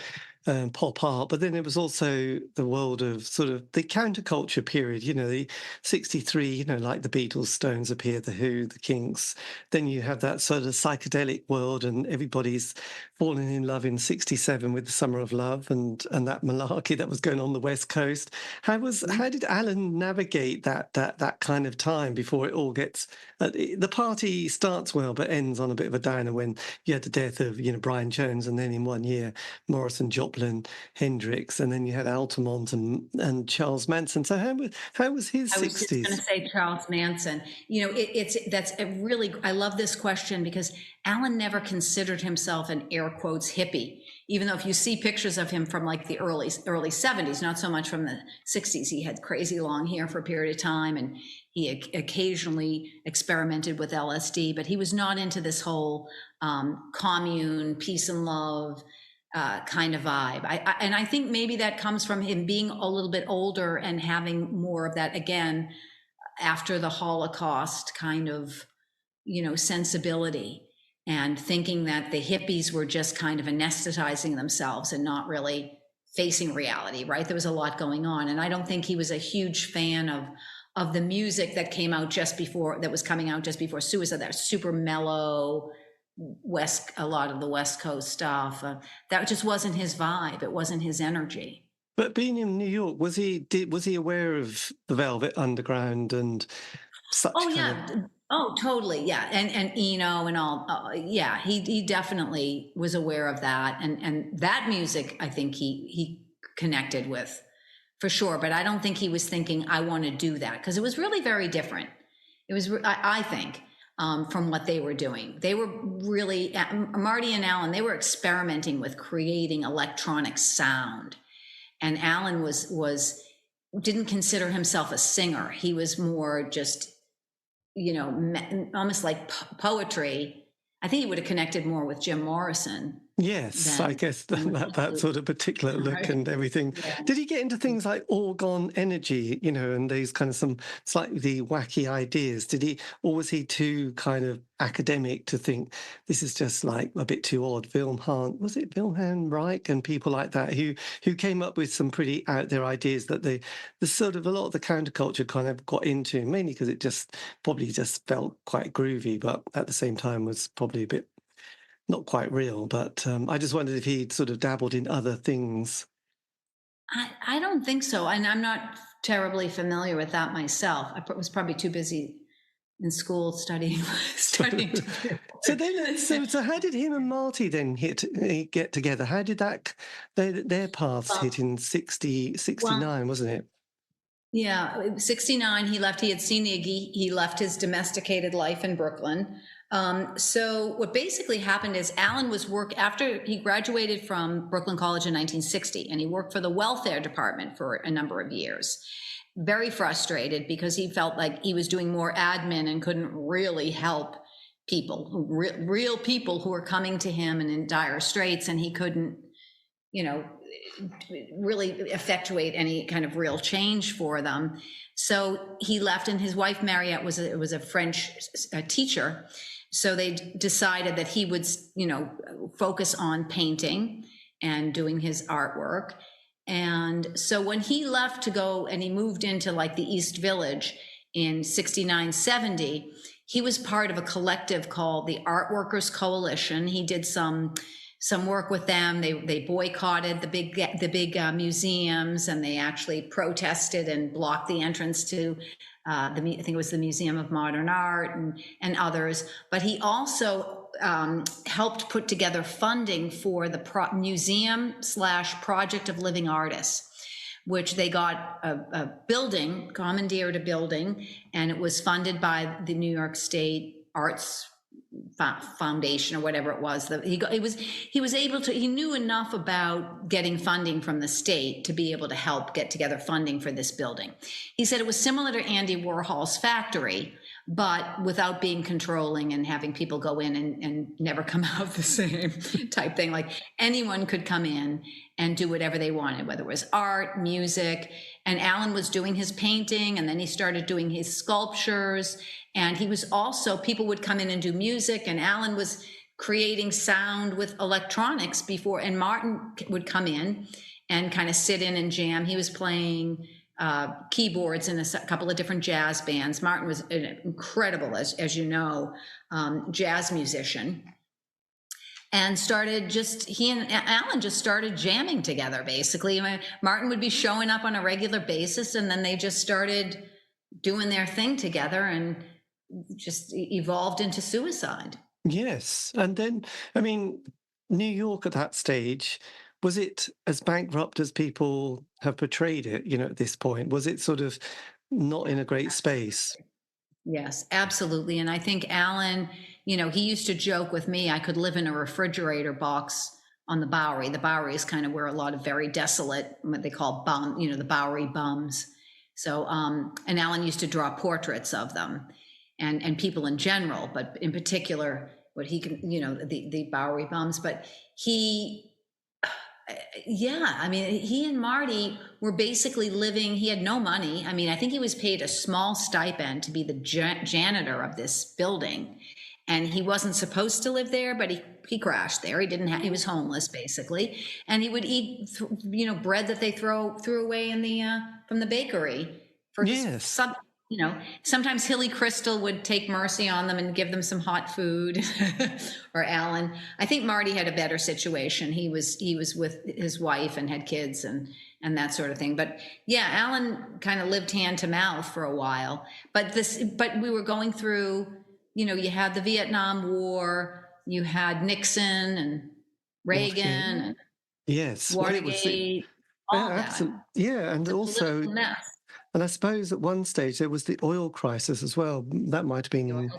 S2: pop art, but then it was also the world of sort of the counterculture period, you know, the 63, you know, like the Beatles, Stones appear, the Who, the Kinks. Then you have that sort of psychedelic world, and everybody's falling in love in 67 with the Summer of Love and that malarkey that was going on the West Coast. How did Alan navigate that kind of time before it all gets the party starts well but ends on a bit of a downer when you had the death of, you know, Brian Jones, and then in 1 year Morrison, Joplin, Hendrix, and then you had Altamont and Charles Manson. So how was his 60s?
S3: I was just going to say Charles Manson. You know, that's a really, I love this question because Alan never considered himself an air quotes hippie, even though if you see pictures of him from like the early 70s, not so much from the 60s, he had crazy long hair for a period of time, and he occasionally experimented with LSD, but he was not into this whole commune, peace and love kind of vibe. And I think maybe that comes from him being a little bit older and having more of that, again, after the Holocaust kind of, you know, sensibility, and thinking that the hippies were just kind of anesthetizing themselves and not really facing reality, right? There was a lot going on. And I don't think he was a huge fan of the music that came out that was coming out just before Suicide, that super mellow, a lot of the West Coast stuff. That just wasn't his vibe. It wasn't his energy.
S2: But being in New York, was he aware of the Velvet Underground and such?
S3: Oh yeah. Oh, totally. Yeah. And Eno and all. Yeah. He definitely was aware of that. And that music, I think he connected with for sure. But I don't think he was thinking, I want to do that, because it was really very different. It was, I think, from what they were doing. They were really, Marty and Alan, they were experimenting with creating electronic sound. And Alan didn't consider himself a singer. He was more just, you know, almost like poetry. I think he would have connected more with Jim Morrison.
S2: Yes, I guess that sort of particular look, right, and everything. Yeah. Did he get into things like orgone energy, you know, and these kind of some slightly wacky ideas? Or was he too kind of academic to think this is just like a bit too odd? Wilhelm Reich and people like that who came up with some pretty out there ideas that the sort of a lot of the counterculture kind of got into, mainly because it probably just felt quite groovy, but at the same time was probably a bit not quite real. But I just wondered if he'd sort of dabbled in other things.
S3: I don't think so. And I'm not terribly familiar with that myself. I was probably too busy in school studying.
S2: So how did him and Marty then get together? How did their paths hit in 69, wasn't it?
S3: Yeah, 69, he left. He had seen Iggy. He left his domesticated life in Brooklyn. So what basically happened is Alan was after he graduated from Brooklyn College in 1960, and he worked for the welfare department for a number of years. Very frustrated because he felt like he was doing more admin and couldn't really help people, real people who were coming to him and in dire straits, and he couldn't you know, really effectuate any kind of real change for them. So he left, and his wife Mariette was a French teacher. So they decided that he would, you know, focus on painting and doing his artwork. And so when he left to go and he moved into like the East Village in 69, 70, he was part of a collective called the Art Workers Coalition. He did some work with them. They boycotted the big museums, and they actually protested and blocked the entrance to I think it was the Museum of Modern Art and others. But he also helped put together funding for the museum/Project of Living Artists, which they got a building, commandeered a building, and it was funded by the New York State Arts Foundation or whatever it was. He knew enough about getting funding from the state to be able to help get together funding for this building. He said it was similar to Andy Warhol's factory, but without being controlling and having people go in and never come out the same type thing. Like anyone could come in and do whatever they wanted, whether it was art, music. And Alan was doing his painting, and then he started doing his sculptures. And he was also, people would come in and do music, and Alan was creating sound with electronics before, and Martin would come in and kind of sit in and jam. He was playing keyboards in a couple of different jazz bands. Martin was an incredible, as you know, jazz musician. And he and Alan just started jamming together, basically. I mean, Martin would be showing up on a regular basis, and then they just started doing their thing together and just evolved into Suicide.
S2: Yes. And then, I mean, New York at that stage, was it as bankrupt as people have portrayed it, you know, at this point? Was it sort of not in a great space?
S3: Yes, absolutely. And I think Alan, you know, he used to joke with me, I could live in a refrigerator box on the Bowery. The Bowery is kind of where a lot of very desolate, what they call the Bowery bums. So, and Alan used to draw portraits of them and people in general, but in particular, what he can, you know, the Bowery bums. But he and Marty were basically living, he had no money. I mean, I think he was paid a small stipend to be the janitor of this building. And he wasn't supposed to live there, but he crashed there. He was homeless basically. And he would eat, bread that they threw away from the bakery for sometimes Hilly Crystal would take mercy on them and give them some hot food or Alan. I think Marty had a better situation. He was with his wife and had kids and that sort of thing. But yeah, Alan kind of lived hand to mouth for a while, but we were going through, you had the Vietnam War, you had Nixon and Reagan and
S2: yes,
S3: Watergate, all that.
S2: Absolutely. Yeah, and also mess. And I suppose at one stage there was the oil crisis as well. That might have been,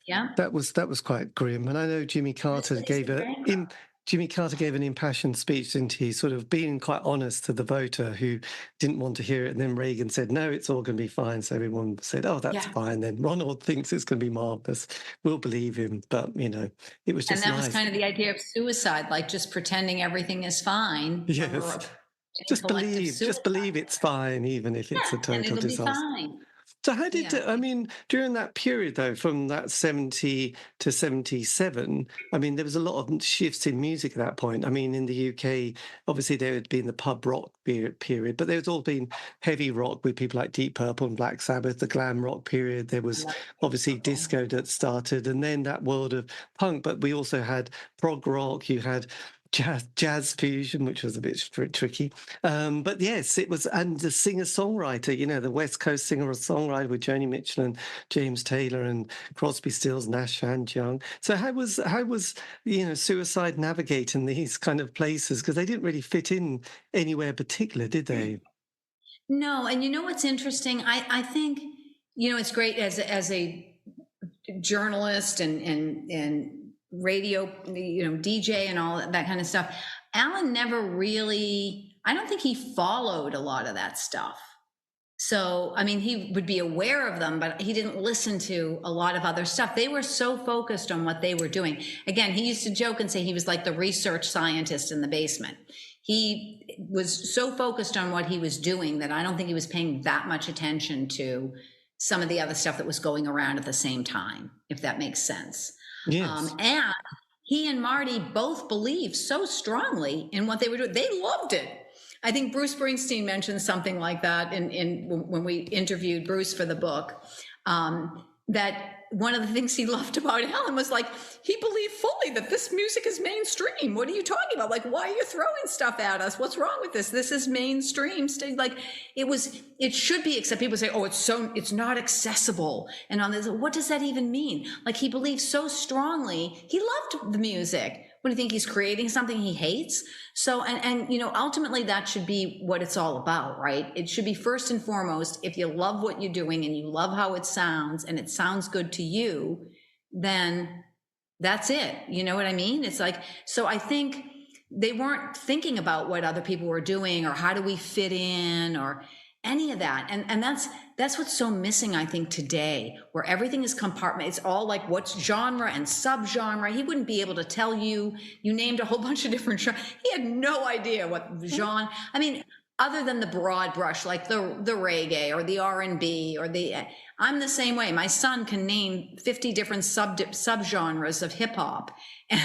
S2: that was quite grim. And I know Jimmy Carter gave an impassioned speech, didn't he? Sort of being quite honest to the voter who didn't want to hear it. And then Reagan said, no, it's all going to be fine. So everyone said, oh, that's fine. Then Ronald thinks it's going to be marvelous. We'll believe him. But, it was just
S3: And that was kind of the idea of suicide, like just pretending everything is fine.
S2: Yes. Just believe it's fine, even if it's a total disaster.
S3: Fine.
S2: So how did, during that period, though, from that 70 to 77, there was a lot of shifts in music at that point. In the UK, obviously there had been the pub rock period, but there had all been heavy rock with people like Deep Purple and Black Sabbath, the glam rock period. There was obviously disco that started, and then that world of punk, but we also had prog rock, you had jazz fusion, which was a bit tricky. But yes, it was, and the singer-songwriter, the West Coast singer-songwriter with Joni Mitchell and James Taylor and Crosby, Stills, Nash and Young. So how was Suicide navigating these kind of places? Because they didn't really fit in anywhere particular, did they?
S3: No, and what's interesting? I think, it's great as a journalist and radio, DJ and all that kind of stuff. Alan never really, I don't think he followed a lot of that stuff. So, he would be aware of them, but he didn't listen to a lot of other stuff. They were so focused on what they were doing. Again, he used to joke and say he was like the research scientist in the basement. he was so focused on what he was doing that I don't think he was paying that much attention to some of the other stuff that was going around at the same time, if that makes sense.
S2: Yes.
S3: And he and Marty both believed so strongly in what they were doing. They loved it. I think Bruce Springsteen mentioned something like that when we interviewed Bruce for the book, that one of the things he loved about Alan was like, he believed fully that this music is mainstream. What are you talking about? Like, why are you throwing stuff at us? What's wrong with this? This is mainstream. Like, it should be, except people say, oh, it's not accessible. And on this, what does that even mean? Like, he believed so strongly. He loved the music. What do you think? He's creating something he hates? So, and ultimately that should be what it's all about, right? It should be first and foremost, if you love what you're doing and you love how it sounds and it sounds good to you, then that's it. You know what I mean? It's like, so I think they weren't thinking about what other people were doing or how do we fit in or any of that. And that's what's so missing, I think, today, where everything is compartment. It's all like what's genre and subgenre. He wouldn't be able to tell you. You named a whole bunch of different genres. He had no idea what genre. I mean, other than the broad brush, like the reggae or the R&B or I'm the same way. My son can name 50 different subgenres of hip hop, and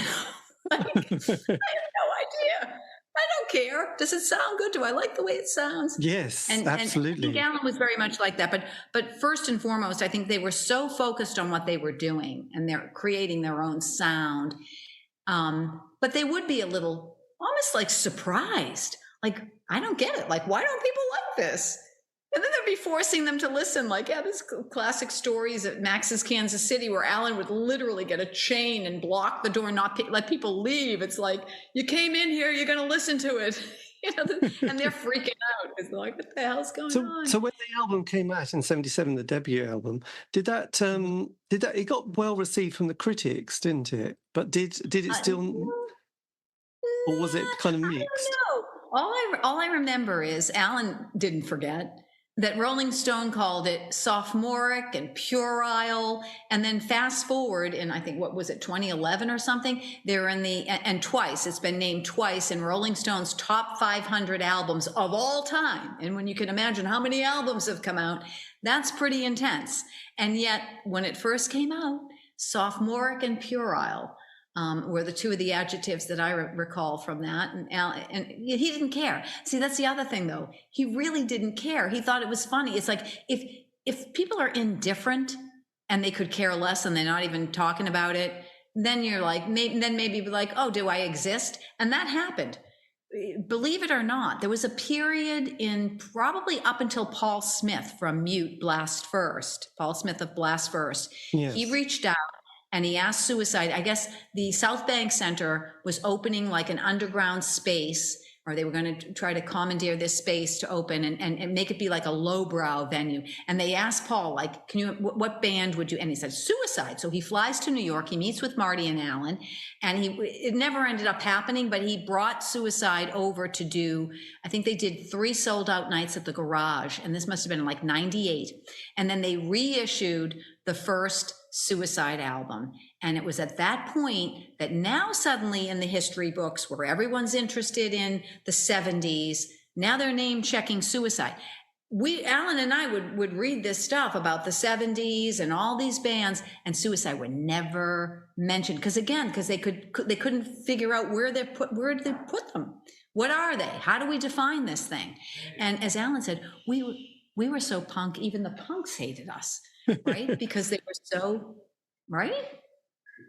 S3: like, I have no idea. I don't care. Does it sound good? Do I like the way it sounds?
S2: Yes,
S3: and
S2: absolutely.
S3: And Alan was very much like that. But first and foremost, I think they were so focused on what they were doing and they're creating their own sound. But they would be a little almost like surprised. Like, I don't get it. Like, why don't people like this? And then they'd be forcing them to listen. Like, yeah, there's classic stories at Max's Kansas City where Alan would literally get a chain and block the door, not let people leave. It's like, you came in here, you're going to listen to it. And they're freaking out because they're like, what the hell's going on?
S2: So when the album came out in '77, the debut album, did that it got well received from the critics, didn't it? But did it still, or was it kind of mixed?
S3: I don't know. All I remember is Alan didn't forget that Rolling Stone called it sophomoric and puerile. And then fast forward in, I think, what was it, 2011 or something? They're in and twice, it's been named twice in Rolling Stone's top 500 albums of all time. And when you can imagine how many albums have come out, that's pretty intense. And yet, when it first came out, sophomoric and puerile were the two of the adjectives that I recall from that. And he didn't care. See, that's the other thing, though. He really didn't care. He thought it was funny. It's like if people are indifferent and they could care less and they're not even talking about it, then you're like, maybe be like, oh, do I exist? And that happened. Believe it or not, there was a period in probably up until Paul Smith from Mute Blast First, Paul Smith of Blast First. Yes. He reached out. And he asked Suicide, I guess the South Bank Center was opening like an underground space, or they were going to try to commandeer this space to open and make it be like a lowbrow venue. And they asked Paul, like, what band would you, and he said, Suicide. So he flies to New York, he meets with Marty and Alan, and it never ended up happening, but he brought Suicide over to do, I think they did 3 sold out nights at the Garage, and this must have been like 98. And then they reissued the first Suicide album. And it was at that point that now suddenly in the history books where everyone's interested in the 70s, now they're name checking Suicide. Alan and I would read this stuff about the 70s and all these bands, and Suicide were never mentioned because they couldn't figure out where did they put them? What are they? How do we define this thing? And as Alan said, we were so punk, even the punks hated us. Right? Because they were so, right?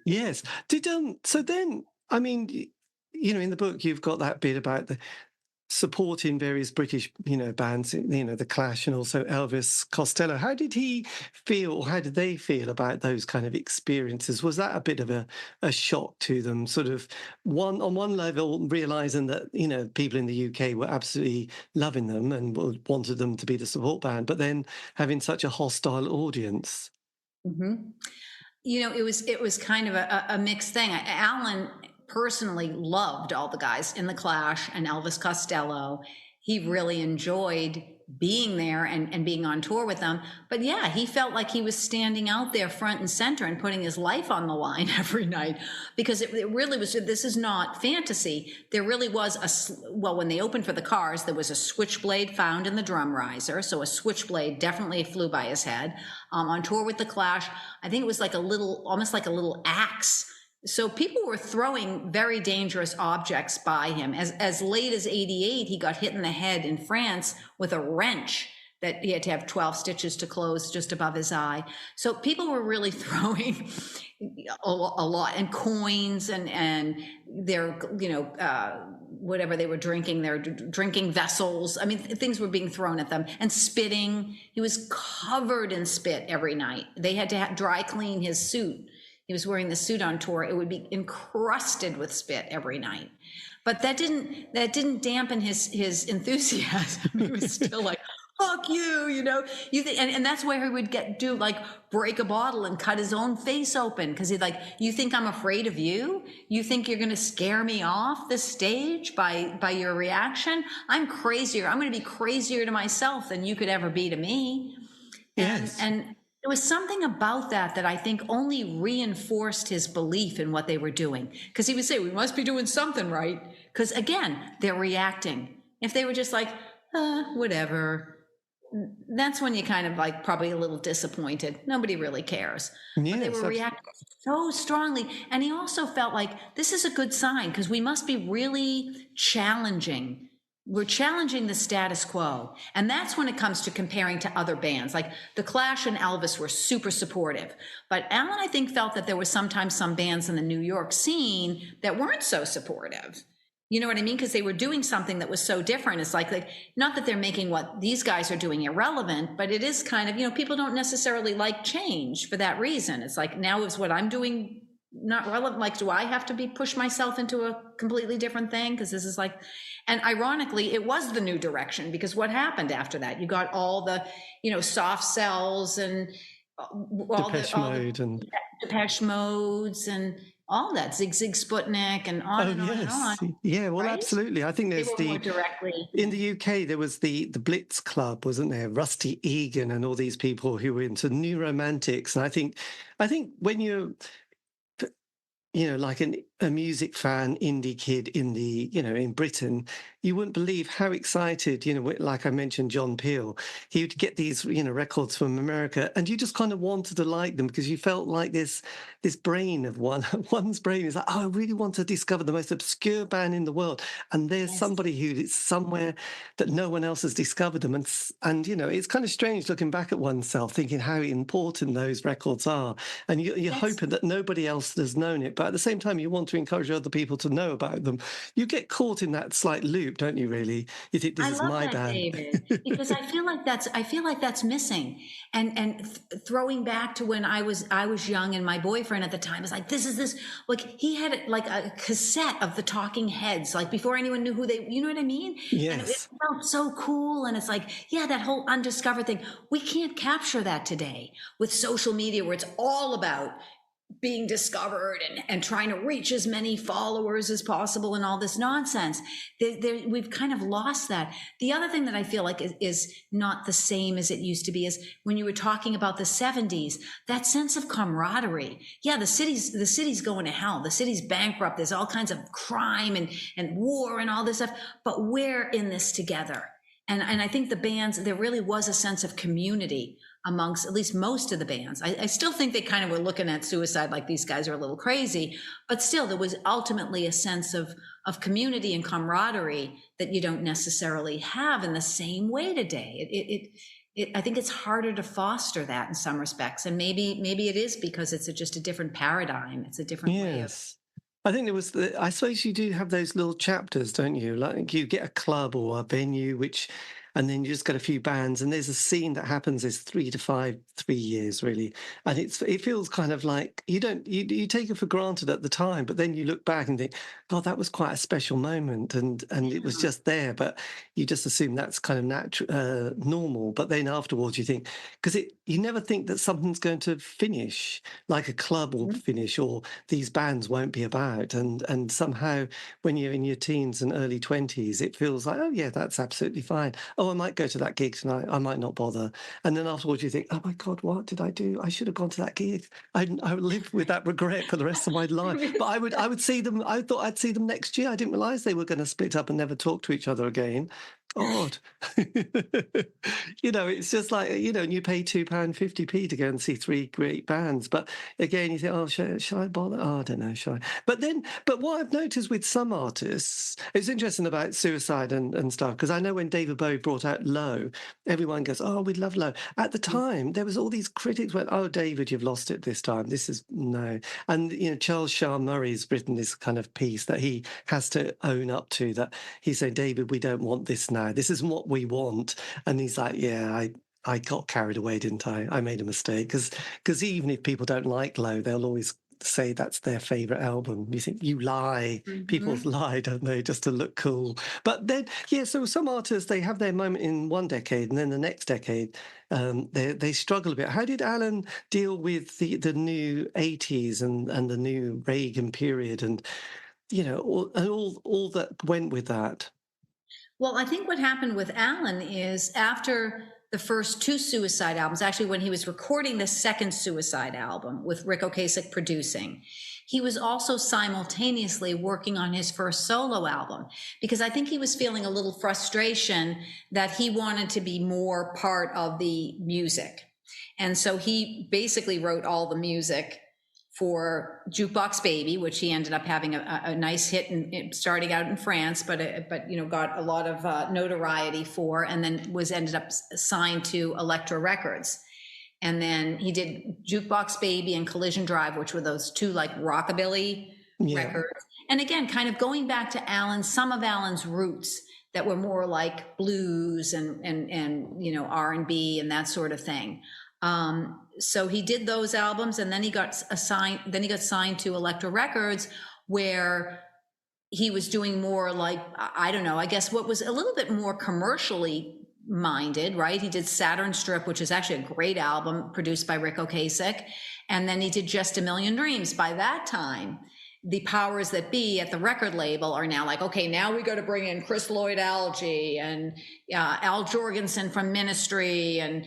S2: Yes. So then, I mean, in the book, you've got that bit about the supporting various British, bands, the Clash and also Elvis Costello. How did he feel, or how did they feel about those kind of experiences? Was that a bit of a shock to them, sort of on one level, realising that, people in the UK were absolutely loving them and wanted them to be the support band, but then having such a hostile audience?
S3: Mm-hmm. It was kind of a mixed thing. Alan personally loved all the guys in the Clash and Elvis Costello. He really enjoyed being there and being on tour with them. But yeah, he felt like he was standing out there front and center and putting his life on the line every night, because it really was, this is not fantasy. There really was well, when they opened for the Cars, there was a switchblade found in the drum riser. So a switchblade definitely flew by his head. On tour with the Clash, I think it was like almost like a little axe. So people were throwing very dangerous objects by him. As late as 88, he got hit in the head in France with a wrench that he had to have 12 stitches to close just above his eye. So people were really throwing a lot, and coins and their, whatever they were drinking, their drinking vessels. I mean, things were being thrown at them, and spitting. He was covered in spit every night. They had to dry clean his suit. He was wearing the suit on tour. It would be encrusted with spit every night. But that didn't dampen his enthusiasm. He was still like, fuck you, you think, and that's where he would break a bottle and cut his own face open, because he'd like, you think I'm afraid of you? You think you're going to scare me off the stage by your reaction? I'm crazier. I'm going to be crazier to myself than you could ever be to me.
S2: Yes.
S3: And there was something about that I think only reinforced his belief in what they were doing. Because he would say, we must be doing something right. Because again, they're reacting. If they were just like, whatever, that's when you kind of like probably a little disappointed. Nobody really cares.
S2: Yes,
S3: but they were reacting so strongly. And he also felt like this is a good sign, because we must be really challenging. We're challenging the status quo. And that's when it comes to comparing to other bands. Like the Clash and Elvis were super supportive. But Alan, I think, felt that there were sometimes some bands in the New York scene that weren't so supportive. You know what I mean? Because they were doing something that was so different. It's like, not that they're making what these guys are doing irrelevant, but it is kind of, people don't necessarily like change for that reason. It's like, now is what I'm doing not relevant? Like, do I have to push myself into a completely different thing? Because this is like, and ironically, it was the new direction, because what happened after that? You got all the, soft cells and Depeche Modes and all that, Zig Zig Sputnik and on and on and on.
S2: Yeah, well,
S3: right?
S2: Absolutely. I think there's in the UK, there was the Blitz Club, wasn't there? Rusty Egan and all these people who were into new romantics. And I think when you're, like a music fan, indie kid in in Britain, you wouldn't believe how excited, like I mentioned, John Peel, he would get these, records from America, and you just kind of wanted to like them, because you felt like this brain of one's brain is like, oh, I really want to discover the most obscure band in the world. And there's somebody who is somewhere that no one else has discovered them. And it's kind of strange looking back at oneself, thinking how important those records are. And you're hoping that nobody else has known it. But at the same time, you want to encourage other people to know about them. You get caught in that slight loop, don't you, really? You think, this is my band.
S3: David, because I feel like that's missing. And throwing back to when I was young, and my boyfriend at the time was like, like he had like a cassette of the Talking Heads, like before anyone knew who they, you know what I mean?
S2: Yes.
S3: And it felt so cool. And it's like, yeah, that whole undiscovered thing, we can't capture that today with social media, where it's all about being discovered and trying to reach as many followers as possible and all this nonsense. We've kind of lost that. The other thing that I feel like is not the same as it used to be is when you were talking about the 70s, that sense of camaraderie. Yeah, the city's going to hell. The city's bankrupt. There's all kinds of crime and war and all this stuff, but we're in this together. And I think the bands, there really was a sense of community amongst at least most of the bands. I still think they kind of were looking at suicide like these guys are a little crazy, but still there was ultimately a sense of community and camaraderie that you don't necessarily have in the same way today. I think it's harder to foster that in some respects. And maybe it is because it's just a different paradigm. It's a different way of.
S2: I think I suppose you do have those little chapters, don't you? Like you get a club or a venue, and then you just get a few bands, and there's a scene that happens. There's 3 years really, and it feels kind of like you take it for granted at the time, but then you look back and think, God, that was quite a special moment, and it was just there, but you just assume that's kind of natural, normal. But then afterwards, you think, because you never think that something's going to finish, like a club will finish, or these bands won't be about, and somehow when you're in your teens and early 20s, it feels like, oh yeah, that's absolutely fine. oh, I might go to that gig tonight. I might not bother. And then afterwards you think, oh my God, what did I do? I should have gone to that gig. I would live with that regret for the rest of my life. But I would see them. I thought I'd see them next year. I didn't realise they were going to split up and never talk to each other again. Odd. It's just like, and you pay £2.50p to go and see three great bands. But again, you think, oh, shall I bother? Oh, I don't know, shall I? But what I've noticed with some artists, it's interesting about suicide and stuff, because I know when David Bowie brought out Low, everyone goes, oh, we love Low. At the time, there was all these critics went, oh, David, you've lost it this time. This is no. And, Charles Shaar Murray's written this kind of piece that he has to own up to, that he's saying, David, we don't want this now. This isn't what we want. And he's like, yeah, I got carried away, didn't I? I made a mistake. Because even if people don't like Low, they'll always say that's their favourite album. You think, you lie. Mm-hmm. People lie, don't they, just to look cool. But then, so some artists, they have their moment in one decade, and then the next decade, they struggle a bit. How did Alan deal with the new 80s and the new Reagan period and, all that went with that?
S3: Well, I think what happened with Alan is after the first two Suicide albums, actually when he was recording the second Suicide album with Ric Ocasek producing, he was also simultaneously working on his first solo album, because I think he was feeling a little frustration that he wanted to be more part of the music. And so he basically wrote all the music for Jukebox Baby, which he ended up having a nice hit and starting out in France, but got a lot of notoriety for, and then ended up signed to Elektra Records. And then he did Jukebox Baby and Collision Drive, which were those two like rockabilly records. And again, kind of going back to some of Alan's roots that were more like blues and R&B and that sort of thing. So he did those albums, and then he got signed to Elektra Records, where he was doing more like, I don't know, I guess what was a little bit more commercially minded, right? He did Saturn Strip, which is actually a great album produced by Ric Ocasek. And then he did Just a Million Dreams. By that time, the powers that be at the record label are now like, okay, now we got to bring in Chris Lloyd-Alge and Al Jorgensen from Ministry and,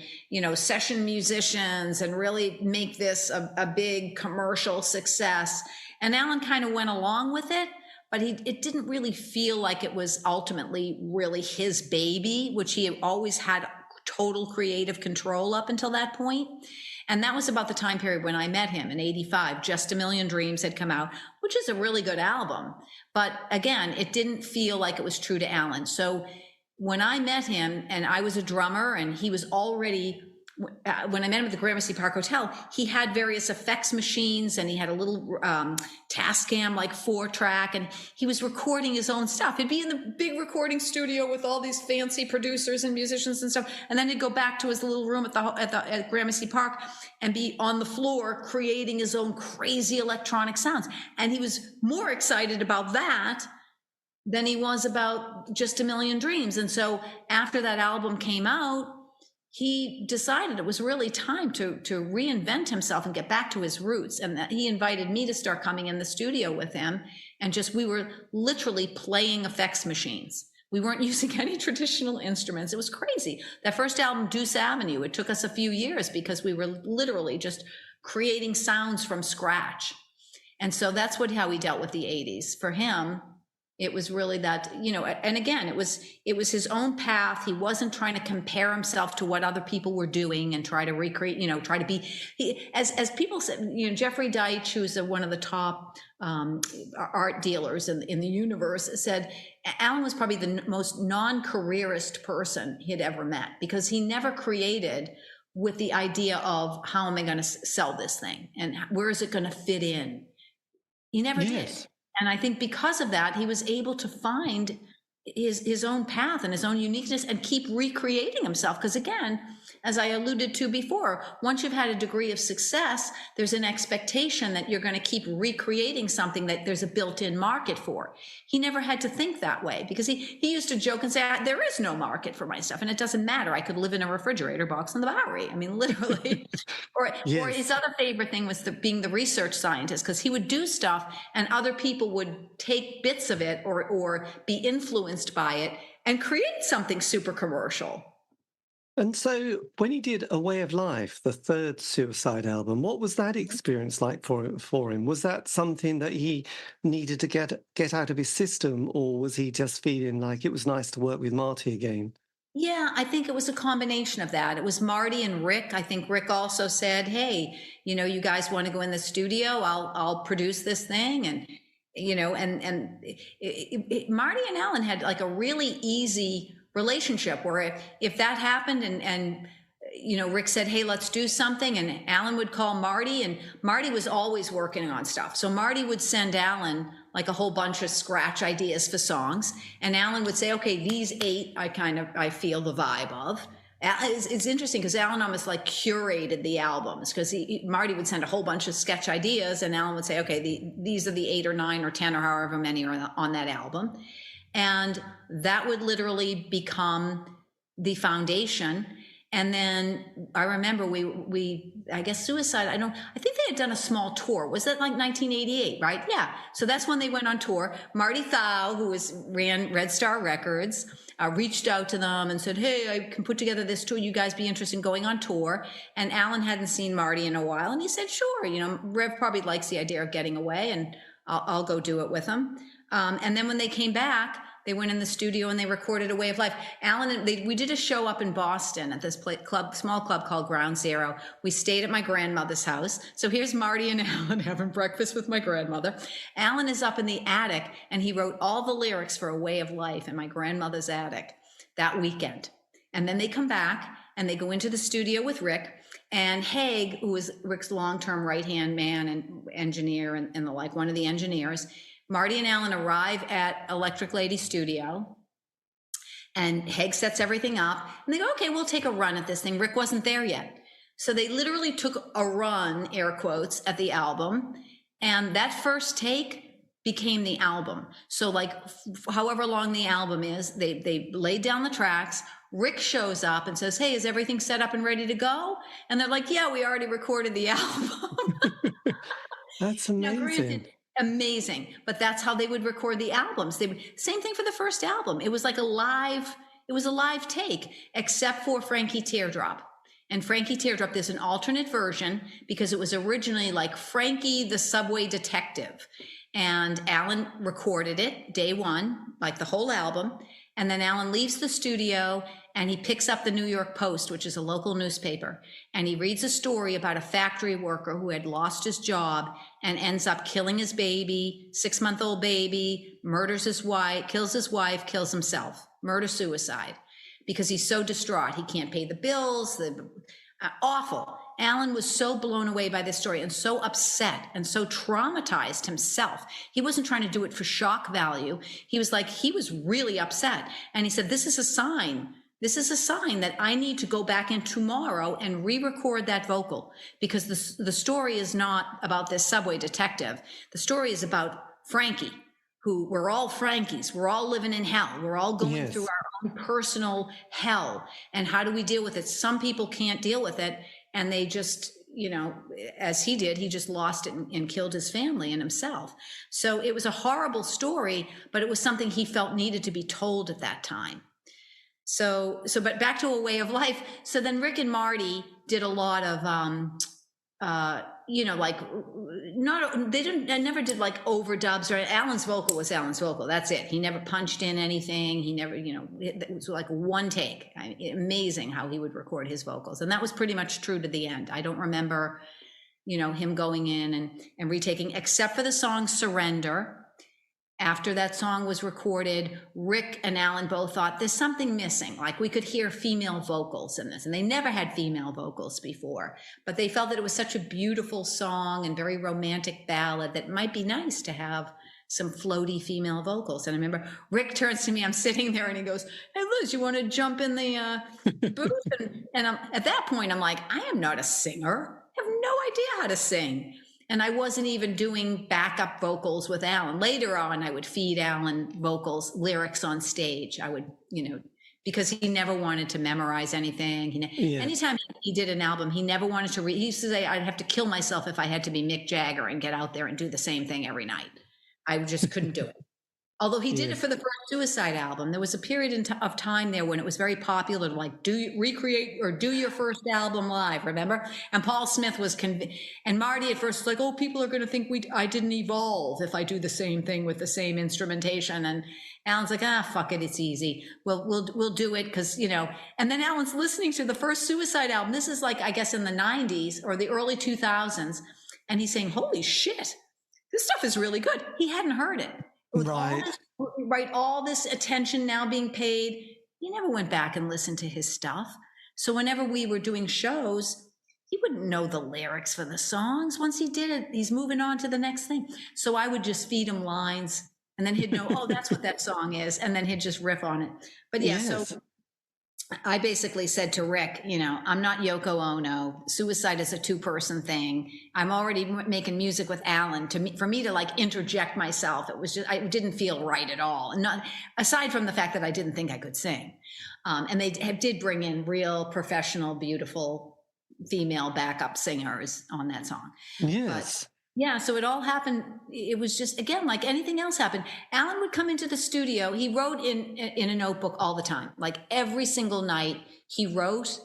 S3: session musicians, and really make this a big commercial success. And Alan kind of went along with it, but it didn't really feel like it was ultimately really his baby, which he always had total creative control up until that point. And that was about the time period when I met him in 85. Just a Million Dreams had come out, which is a really good album. But again, it didn't feel like it was true to Alan. So when I met him, and I was a drummer, and he was already, when I met him at the Gramercy Park Hotel, he had various effects machines, and he had a little Tascam, like 4-track, and he was recording his own stuff. He'd be in the big recording studio with all these fancy producers and musicians and stuff, and then he'd go back to his little room at Gramercy Park and be on the floor creating his own crazy electronic sounds. And he was more excited about that than he was about Just a Million Dreams. And so after that album came out, he decided it was really time to reinvent himself and get back to his roots. And that he invited me to start coming in the studio with him. And we were literally playing effects machines. We weren't using any traditional instruments. It was crazy. That first album, Deuce Avenue, it took us a few years because we were literally just creating sounds from scratch. And so that's how he dealt with the 80s. For him, it was really that, and again, it was his own path. He wasn't trying to compare himself to what other people were doing and try to recreate, try to be, as people said, Jeffrey Deitch, who's one of the top art dealers in the universe, said Alan was probably the most non-careerist person he'd ever met, because he never created with the idea of, how am I going to sell this thing? And where is it going to fit in? He never did. And I think because of that, he was able to find his own path and his own uniqueness and keep recreating himself. Because again, as I alluded to before, once you've had a degree of success, there's an expectation that you're going to keep recreating something that there's a built-in market for. He never had to think that way, because he used to joke and say, there is no market for my stuff, and it doesn't matter. I could live in a refrigerator box on the Bowery. I mean, literally. Or his other favorite thing was being the research scientist, because he would do stuff and other people would take bits of it or be influenced influenced by it and create something super commercial.
S2: And so when he did A Way of Life, the third Suicide album, what was that experience like for him? Was that something that he needed to get out of his system, or was he just feeling like it was nice to work with Marty again?
S3: Yeah, I think it was a combination of that. It was Marty and Rick. I think Rick also said, "Hey, you guys want to go in the studio? I'll produce this thing." And Marty and Alan had like a really easy relationship where if that happened and Rick said, "Hey, let's do something," and Alan would call Marty, and Marty was always working on stuff. So Marty would send Alan like a whole bunch of scratch ideas for songs, and Alan would say, "Okay, these 8 I feel the vibe of." It's interesting because Alan almost like curated the albums, because Marty would send a whole bunch of sketch ideas, and Alan would say, "Okay, these are the 8 or 9 or 10 or however many are on that album," and that would literally become the foundation. And then I remember I guess Suicide, I think they had done a small tour. Was that like 1988, right? Yeah. So that's when they went on tour. Marty Thau, who ran Red Star Records, reached out to them and said, "Hey, I can put together this tour. You guys be interested in going on tour?" And Alan hadn't seen Marty in a while. And he said, "Sure, Rev probably likes the idea of getting away, and I'll go do it with him." And then when they came back, they went in the studio and they recorded A Way of Life. Alan, we did a show up in Boston at this small club called Ground Zero. We stayed at my grandmother's house. So here's Marty and Alan having breakfast with my grandmother. Alan is up in the attic, and he wrote all the lyrics for A Way of Life in my grandmother's attic that weekend. And then they come back and they go into the studio with Rick. And Haig, who was Rick's long-term right-hand man and engineer and the like, one of the engineers, Marty and Alan arrive at Electric Lady Studio, and Haig sets everything up, and they go, "Okay, we'll take a run at this thing." Rick wasn't there yet. So they literally took a run, air quotes, at the album, and that first take became the album. So like however long the album is, they laid down the tracks. Rick shows up and says, "Hey, is everything set up and ready to go?" And they're like, "Yeah, we already recorded the album."
S2: That's amazing.
S3: Now, granted, amazing, but that's how they would record the albums. Same thing for the first album. It was like a live take, except for Frankie Teardrop. And Frankie Teardrop, there's an alternate version because it was originally like Frankie the Subway Detective. And Alan recorded it day one, like the whole album. And then Alan leaves the studio and he picks up the New York Post, which is a local newspaper. And he reads a story about a factory worker who had lost his job and ends up killing his baby, 6-month-old baby, murders his wife, kills himself, murder-suicide, because he's so distraught. He can't pay the bills, awful. Alan was so blown away by this story and so upset and so traumatized himself. He wasn't trying to do it for shock value. He was really upset. And he said, this is a sign. This is a sign that I need to go back in tomorrow and re-record that vocal, because the story is not about this subway detective. The story is about Frankie, who we're all Frankies. We're all living in hell. We're all going through our own personal hell. And how do we deal with it? Some people can't deal with it. And they just, as he did, he just lost it and killed his family and himself. So it was a horrible story, but it was something he felt needed to be told at that time. But back to A Way of Life. So then Rick and Marty did a lot of, they never did like overdubs, or Alan's vocal was Alan's vocal. That's it. He never punched in anything. He never, it was like one take. Amazing how he would record his vocals. And that was pretty much true to the end. I don't remember, him going in and retaking, except for the song Surrender. After that song was recorded, Rick and Alan both thought there's something missing. Like we could hear female vocals in this, and they never had female vocals before, but they felt that it was such a beautiful song and very romantic ballad that it might be nice to have some floaty female vocals. And I remember Rick turns to me, I'm sitting there, and he goes, "Hey Liz, you want to jump in the booth?" And at that point, I'm like, I am not a singer. I have no idea how to sing. And I wasn't even doing backup vocals with Alan. Later on, I would feed Alan lyrics on stage. I would, because he never wanted to memorize anything. Anytime he did an album, he never wanted to read. He used to say, I'd have to kill myself if I had to be Mick Jagger and get out there and do the same thing every night. I just couldn't do it. Although he did it
S2: Yes.
S3: for the first Suicide album. There was a period of time there when it was very popular to like recreate or do your first album live, remember? And Paul Smith was and Marty at first was like, oh, people are going to think I didn't evolve if I do the same thing with the same instrumentation. And Alan's like, fuck it, it's easy. We'll do it because, you know. And then Alan's listening to the first Suicide album. This is like, I guess, in the 90s or the early 2000s. And he's saying, holy shit, this stuff is really good. He hadn't heard it. With all this attention now being paid, he never went back and listened to his stuff. So whenever we were doing shows, he wouldn't know the lyrics for the songs. Once he did it, he's moving on to the next thing. So I would just feed him lines, and then he'd know, oh, that's what that song is, and then he'd just riff on it. But yeah, yes. So I basically said to Rick, you know, I'm not Yoko Ono. Suicide is a two-person thing. I'm already making music with Alan. For me to like interject myself, it was just, I didn't feel right at all. And not aside from the fact that I didn't think I could sing. And they did bring in real professional, beautiful female backup singers on that song.
S2: Yes.
S3: Yeah, so it all happened. It was just, again, like anything else happened. Alan would come into the studio. He wrote in a notebook all the time. Like every single night he wrote.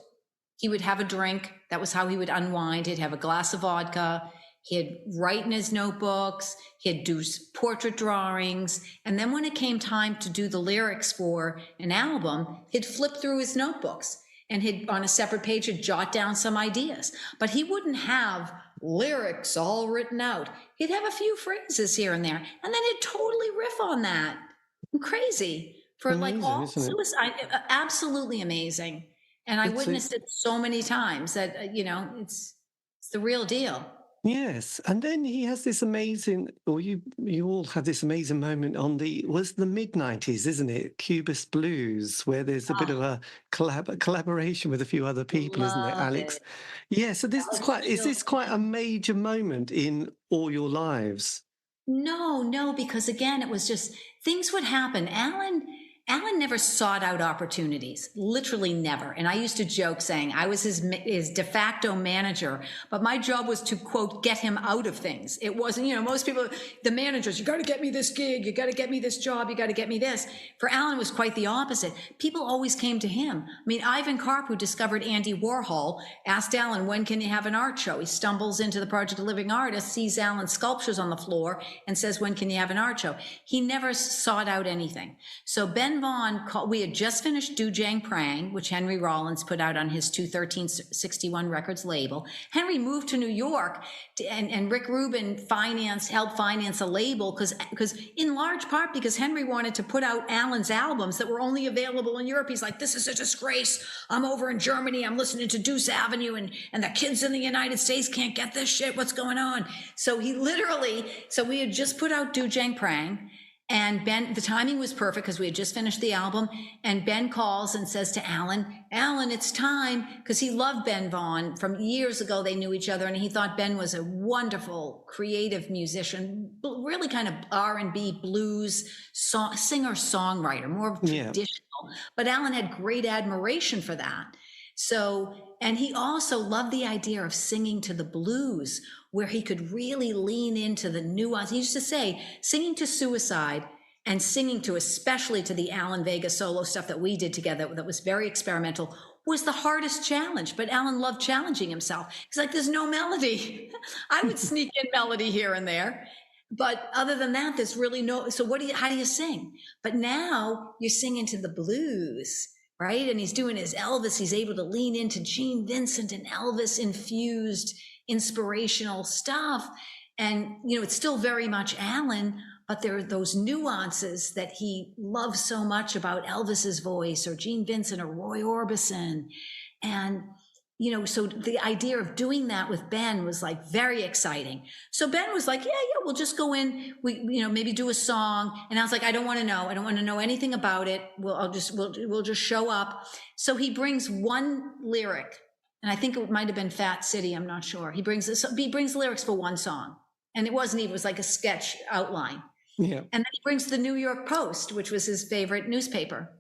S3: He would have a drink. That was how he would unwind. He'd have a glass of vodka. He'd write in his notebooks. He'd do portrait drawings. And then when it came time to do the lyrics for an album, he'd flip through his notebooks and he'd, on a separate page, he'd jot down some ideas. But he wouldn't have lyrics all written out. He'd have a few phrases here and there, and then he'd totally riff on that. Crazy for amazing, like all Suicide. Absolutely amazing. And I witnessed it so many times that you know it's the real deal.
S2: Yes, and then he has this amazing, or you all had this amazing moment on the mid-90s, isn't it? Cubist Blues, where there's a bit of a collaboration with a few other people, isn't it, Alex? Yeah, so this is this quite a major moment in all your lives?
S3: No, because again, it was just things would happen. Alan never sought out opportunities, literally never. And I used to joke saying I was his de facto manager, but my job was to, quote, get him out of things. It wasn't, you know, most people, the managers, you got to get me this gig, you got to get me this job, you got to get me this. For Alan, it was quite the opposite. People always came to him. I mean, Ivan Karp, who discovered Andy Warhol, asked Alan, when can you have an art show? He stumbles into the Project of Living Artists, sees Alan's sculptures on the floor and says, when can you have an art show? He never sought out anything. So Ben Vaughn, we had just finished Do Jang Prang, which Henry Rollins put out on his 21361 Records label. Henry moved to New York and Rick Rubin helped finance a label because in large part because Henry wanted to put out Alan's albums that were only available in Europe. He's like, this is a disgrace. I'm over in Germany. I'm listening to Deuce Avenue and the kids in the United States can't get this shit. What's going on? So we had just put out Do Jang Prang. And Ben, the timing was perfect because we had just finished the album. And Ben calls and says to Alan, it's time, because he loved Ben Vaughn from years ago. They knew each other, and he thought Ben was a wonderful, creative musician, really kind of R&B blues singer-songwriter, more traditional. But Alan had great admiration for that. So, and he also loved the idea of singing to the blues, where he could really lean into the nuance. He used to say, singing to Suicide and singing to, especially to the Alan Vega solo stuff that we did together that was very experimental, was the hardest challenge. But Alan loved challenging himself. He's like, there's no melody. I would sneak in melody here and there. But other than that, there's really no, so how do you sing? But now you're singing to the blues, right? And he's doing his Elvis. He's able to lean into Gene Vincent and Elvis infused inspirational stuff. And, you know, it's still very much Alan, but there are those nuances that he loves so much about Elvis's voice or Gene Vincent or Roy Orbison. And, you know, so the idea of doing that with Ben was like very exciting. So Ben was like, yeah, we'll just go in, maybe do a song. And I was like, I don't want to know anything about it. We'll just show up. So he brings one lyric. And I think it might have been Fat City. I'm not sure. He brings lyrics for one song. And it was like a sketch outline. Yeah. And then he brings the New York Post, which was his favorite newspaper.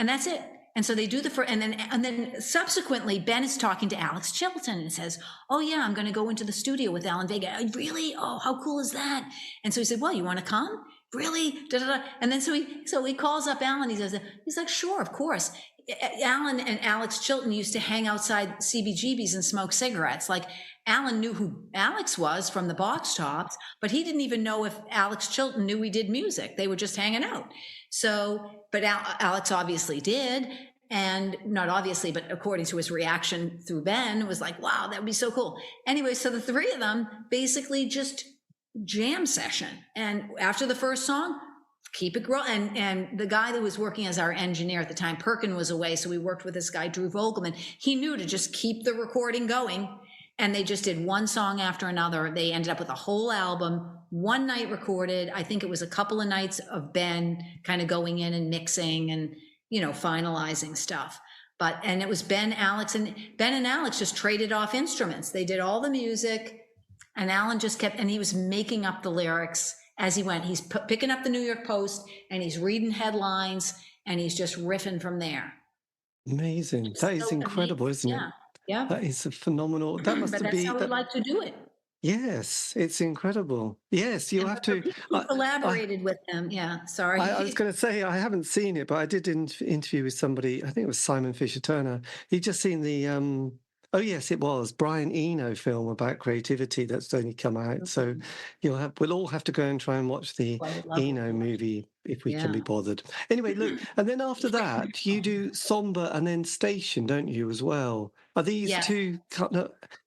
S3: And that's it. And so they do and then subsequently Ben is talking to Alex Chilton and says, oh yeah, I'm going to go into the studio with Alan Vega. Really? Oh, how cool is that? And so he said, well, you want to come? really? Da, da, da. And then so he calls up Alan. He's like, sure, of course. Alan and Alex Chilton used to hang outside CBGB's and smoke cigarettes. Like, Alan knew who Alex was from the Box Tops, but he didn't even know if Alex Chilton knew we did music. They were just hanging out. So, but Alex obviously did. And not obviously, but according to his reaction through Ben, was like, wow, that would be so cool. Anyway, so the three of them basically just jam session. And after the first song, keep it growing. And the guy that was working as our engineer at the time, Perkin, was away. So we worked with this guy, Drew Vogelman. He knew to just keep the recording going. And they just did one song after another. They ended up with a whole album, one night recorded. I think it was a couple of nights of Ben kind of going in and mixing and, finalizing stuff. And it was Ben and Alex just traded off instruments. They did all the music, and Alan just and he was making up the lyrics as he went. He's picking up the New York Post and he's reading headlines and he's just riffing from there.
S2: Amazing. That is incredible, isn't it?
S3: Yeah.
S2: That is a phenomenal. That must
S3: but
S2: be.
S3: That's how we like to do it.
S2: Yes, it's incredible. Yes, you have to.
S3: Collaborated with them. Yeah, sorry.
S2: I was going to say I haven't seen it, but I did interview with somebody. I think it was Simon Fisher Turner. He'd just seen the. Oh yes, it was Brian Eno film about creativity that's only come out. So we'll all have to go and try and watch the Eno movie if we can be bothered. Anyway, look, and then after that you do Somber and then Station, don't you, as well? Are these two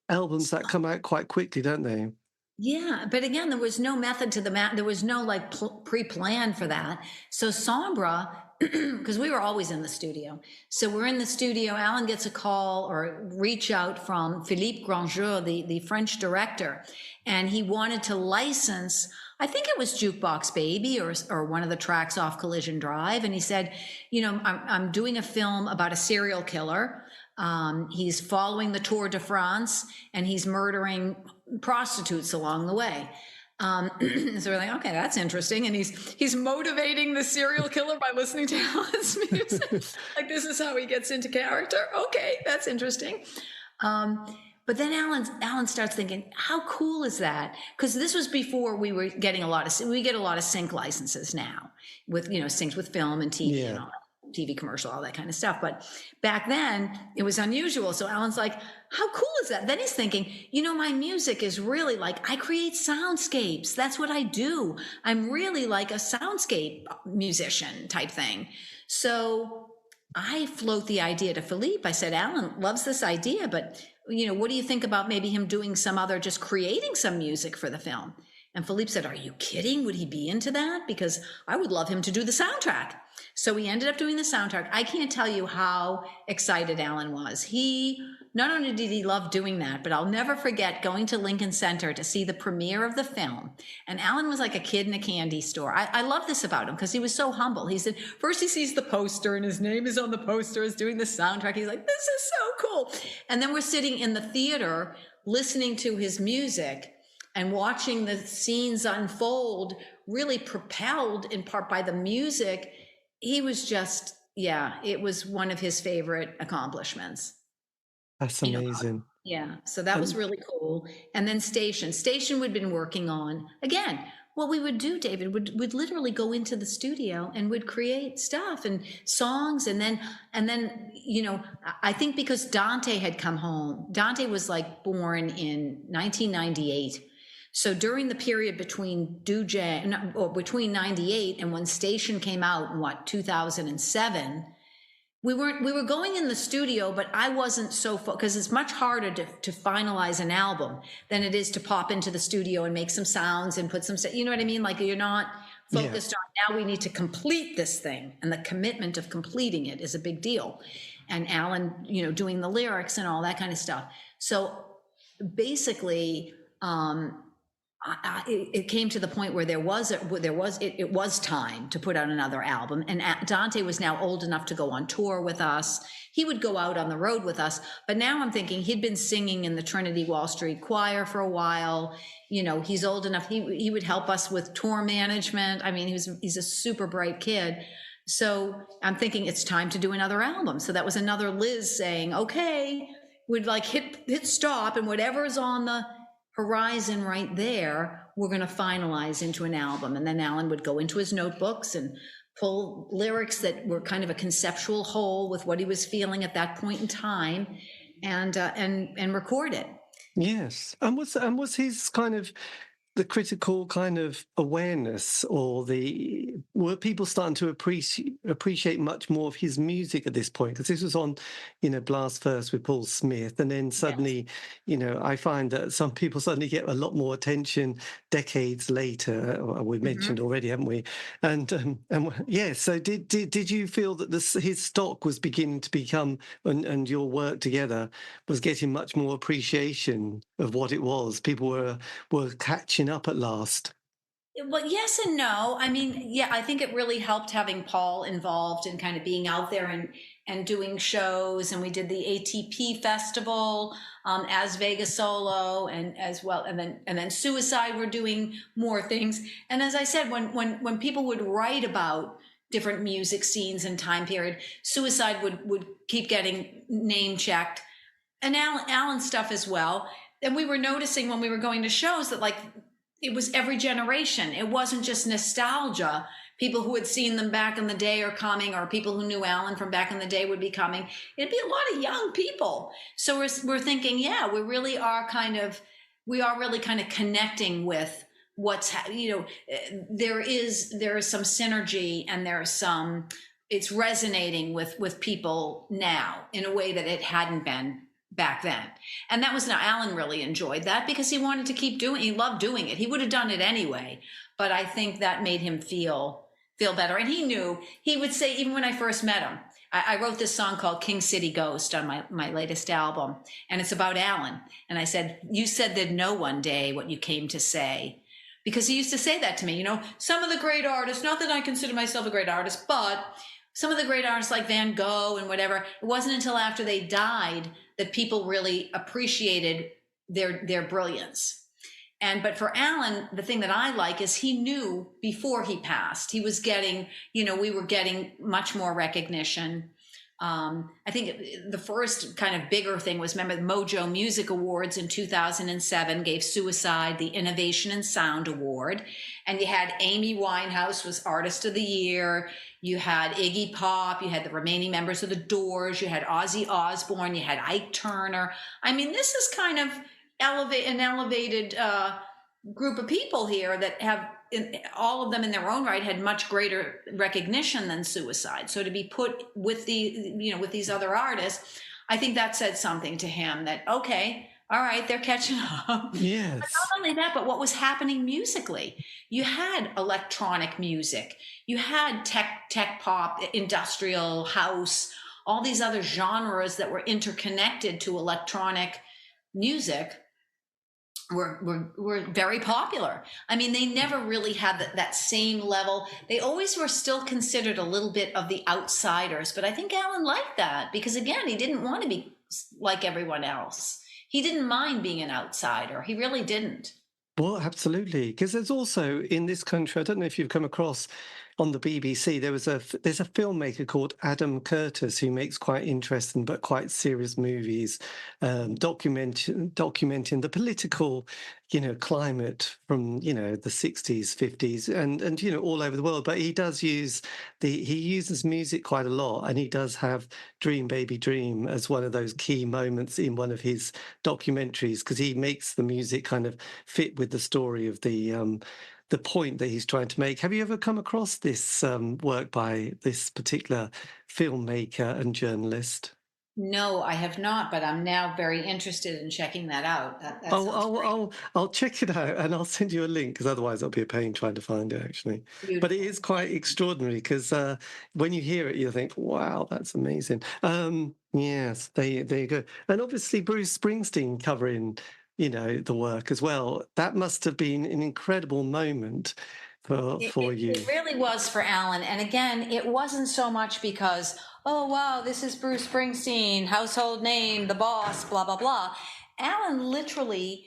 S2: albums that come out quite quickly, don't they?
S3: Yeah, but again, there was no method to there was no pre-plan for that. So Sombra, because we were always in the studio. So we're in the studio, Alan gets a call or reach out from Philippe Grandjour, the French director, and he wanted to license, I think it was Jukebox Baby or one of the tracks off Collision Drive. And he said, I'm doing a film about a serial killer. He's following the Tour de France and he's murdering prostitutes along the way. So we're like, okay, that's interesting. And he's motivating the serial killer by listening to Alan's music. Like, this is how he gets into character. Okay, that's interesting. But then Alan starts thinking, how cool is that? Because this was before we were getting we get a lot of sync licenses now with, syncs with film and TV and all that. TV commercial, all that kind of stuff. But back then it was unusual. So Alan's like, how cool is that? Then he's thinking, my music is really like, I create soundscapes. That's what I do. I'm really like a soundscape musician type thing. So I float the idea to Philippe. I said, Alan loves this idea, but what do you think about maybe him doing just creating some music for the film? And Philippe said, are you kidding? Would he be into that? Because I would love him to do the soundtrack. So we ended up doing the soundtrack. I can't tell you how excited Alan was. Not only did he love doing that, but I'll never forget going to Lincoln Center to see the premiere of the film. And Alan was like a kid in a candy store. I love this about him because he was so humble. He said, first he sees the poster and his name is on the poster, is doing the soundtrack. He's like, this is so cool. And then we're sitting in the theater listening to his music and watching the scenes unfold, really propelled in part by the music. He was just, it was one of his favorite accomplishments.
S2: That's amazing.
S3: So that was really cool. And then Station we'd been working on. Again, what we would do, David, would literally go into the studio and would create stuff and songs. And then, I think because Dante had come home, Dante was born in 1998. So during the period between between 98 and when Station came out in 2007, we were going in the studio, but I wasn't so because it's much harder to finalize an album than it is to pop into the studio and make some sounds and put some, you know what I mean? Like, you're not focused on, now we need to complete this thing. And the commitment of completing it is a big deal. And Alan, doing the lyrics and all that kind of stuff. So basically, it came to the point where it was time to put out another album, and Dante was now old enough to go on tour with us. He would go out on the road with us, but now I'm thinking he'd been singing in the Trinity Wall Street Choir for a while. He's old enough. He would help us with tour management. I mean, he's a super bright kid. So I'm thinking it's time to do another album. So that was another Liz saying, okay, we'd hit stop, and whatever's on the horizon right there, we're going to finalize into an album. And then Alan would go into his notebooks and pull lyrics that were kind of a conceptual whole with what he was feeling at that point in time, and record it.
S2: Yes, and was his kind of the critical kind of awareness, or were people starting to appreciate much more of his music at this point? Because this was on, Blast First with Paul Smith, and then suddenly, I find that some people suddenly get a lot more attention decades later. We've mentioned already, haven't we? And yeah. So did you feel that his stock was beginning to become, and your work together was getting much more appreciation of what it was? People were catching up at last.
S3: Well, yes and no. I mean, yeah, I think it really helped having Paul involved and kind of being out there and doing shows. And we did the ATP festival as Vega solo, and as well, and then Suicide. We're doing more things. And as I said, when people would write about different music scenes and time period, Suicide would keep getting name checked, and Alan stuff as well. And we were noticing when we were going to shows that, like, it was every generation. It wasn't just nostalgia. People who had seen them back in the day are coming, or people who knew Alan from back in the day would be coming. It'd be a lot of young people. So we're thinking, yeah, we are really kind of connecting with what's, there is some synergy, and it's resonating with people now in a way that it hadn't been back then. And that was, now Alan really enjoyed that because he wanted to keep doing, he loved doing it. He would have done it anyway, but I think that made him feel better. And he knew, he would say, even when I first met him, I wrote this song called King City Ghost on my latest album, and it's about Alan. And I said, you said they'd know one day what you came to say. Because he used to say that to me, some of the great artists, not that I consider myself a great artist, but some of the great artists like Van Gogh and whatever, it wasn't until after they died that people really appreciated their brilliance. But for Alan, the thing that I like is he knew before he passed, he was getting, we were getting much more recognition. I think the first kind of bigger thing was, remember, the Mojo Music Awards in 2007 gave Suicide the Innovation in Sound Award. And you had Amy Winehouse was Artist of the Year. You had Iggy Pop. You had the remaining members of the Doors. You had Ozzy Osbourne. You had Ike Turner. I mean, this is kind of an elevated group of people here that have, all of them in their own right, had much greater recognition than Suicide. So to be put with with these other artists, I think that said something to him that, okay, all right, they're catching up.
S2: Yes.
S3: But not only that, but what was happening musically. You had electronic music. You had tech pop, industrial, house, all these other genres that were interconnected to electronic music were very popular. I mean, they never really had that same level. They always were still considered a little bit of the outsiders, but I think Alan liked that because, again, he didn't want to be like everyone else. He didn't mind being an outsider. He really didn't.
S2: Well, absolutely. Because there's also in this country, I don't know if you've come across on the BBC, there's a filmmaker called Adam Curtis who makes quite interesting but quite serious movies, documenting the political, climate from, the 60s, 50s and, all over the world. But he does he uses music quite a lot, and he does have Dream Baby Dream as one of those key moments in one of his documentaries, because he makes the music kind of fit with the story of the point that he's trying to make. Have you ever come across this work by this particular filmmaker and journalist?
S3: No, I have not, but I'm now very interested in checking that out.
S2: I'll check it out and I'll send you a link, because otherwise it'll be a pain trying to find it, actually.
S3: Beautiful.
S2: But it is quite extraordinary, because when you hear it, you think, wow, that's amazing. Yes, there you go. And obviously Bruce Springsteen covering the work as well. That must have been an incredible moment for you.
S3: It really was for Alan. And again, it wasn't so much because, oh, wow, this is Bruce Springsteen, household name, the boss, blah, blah, blah. Alan literally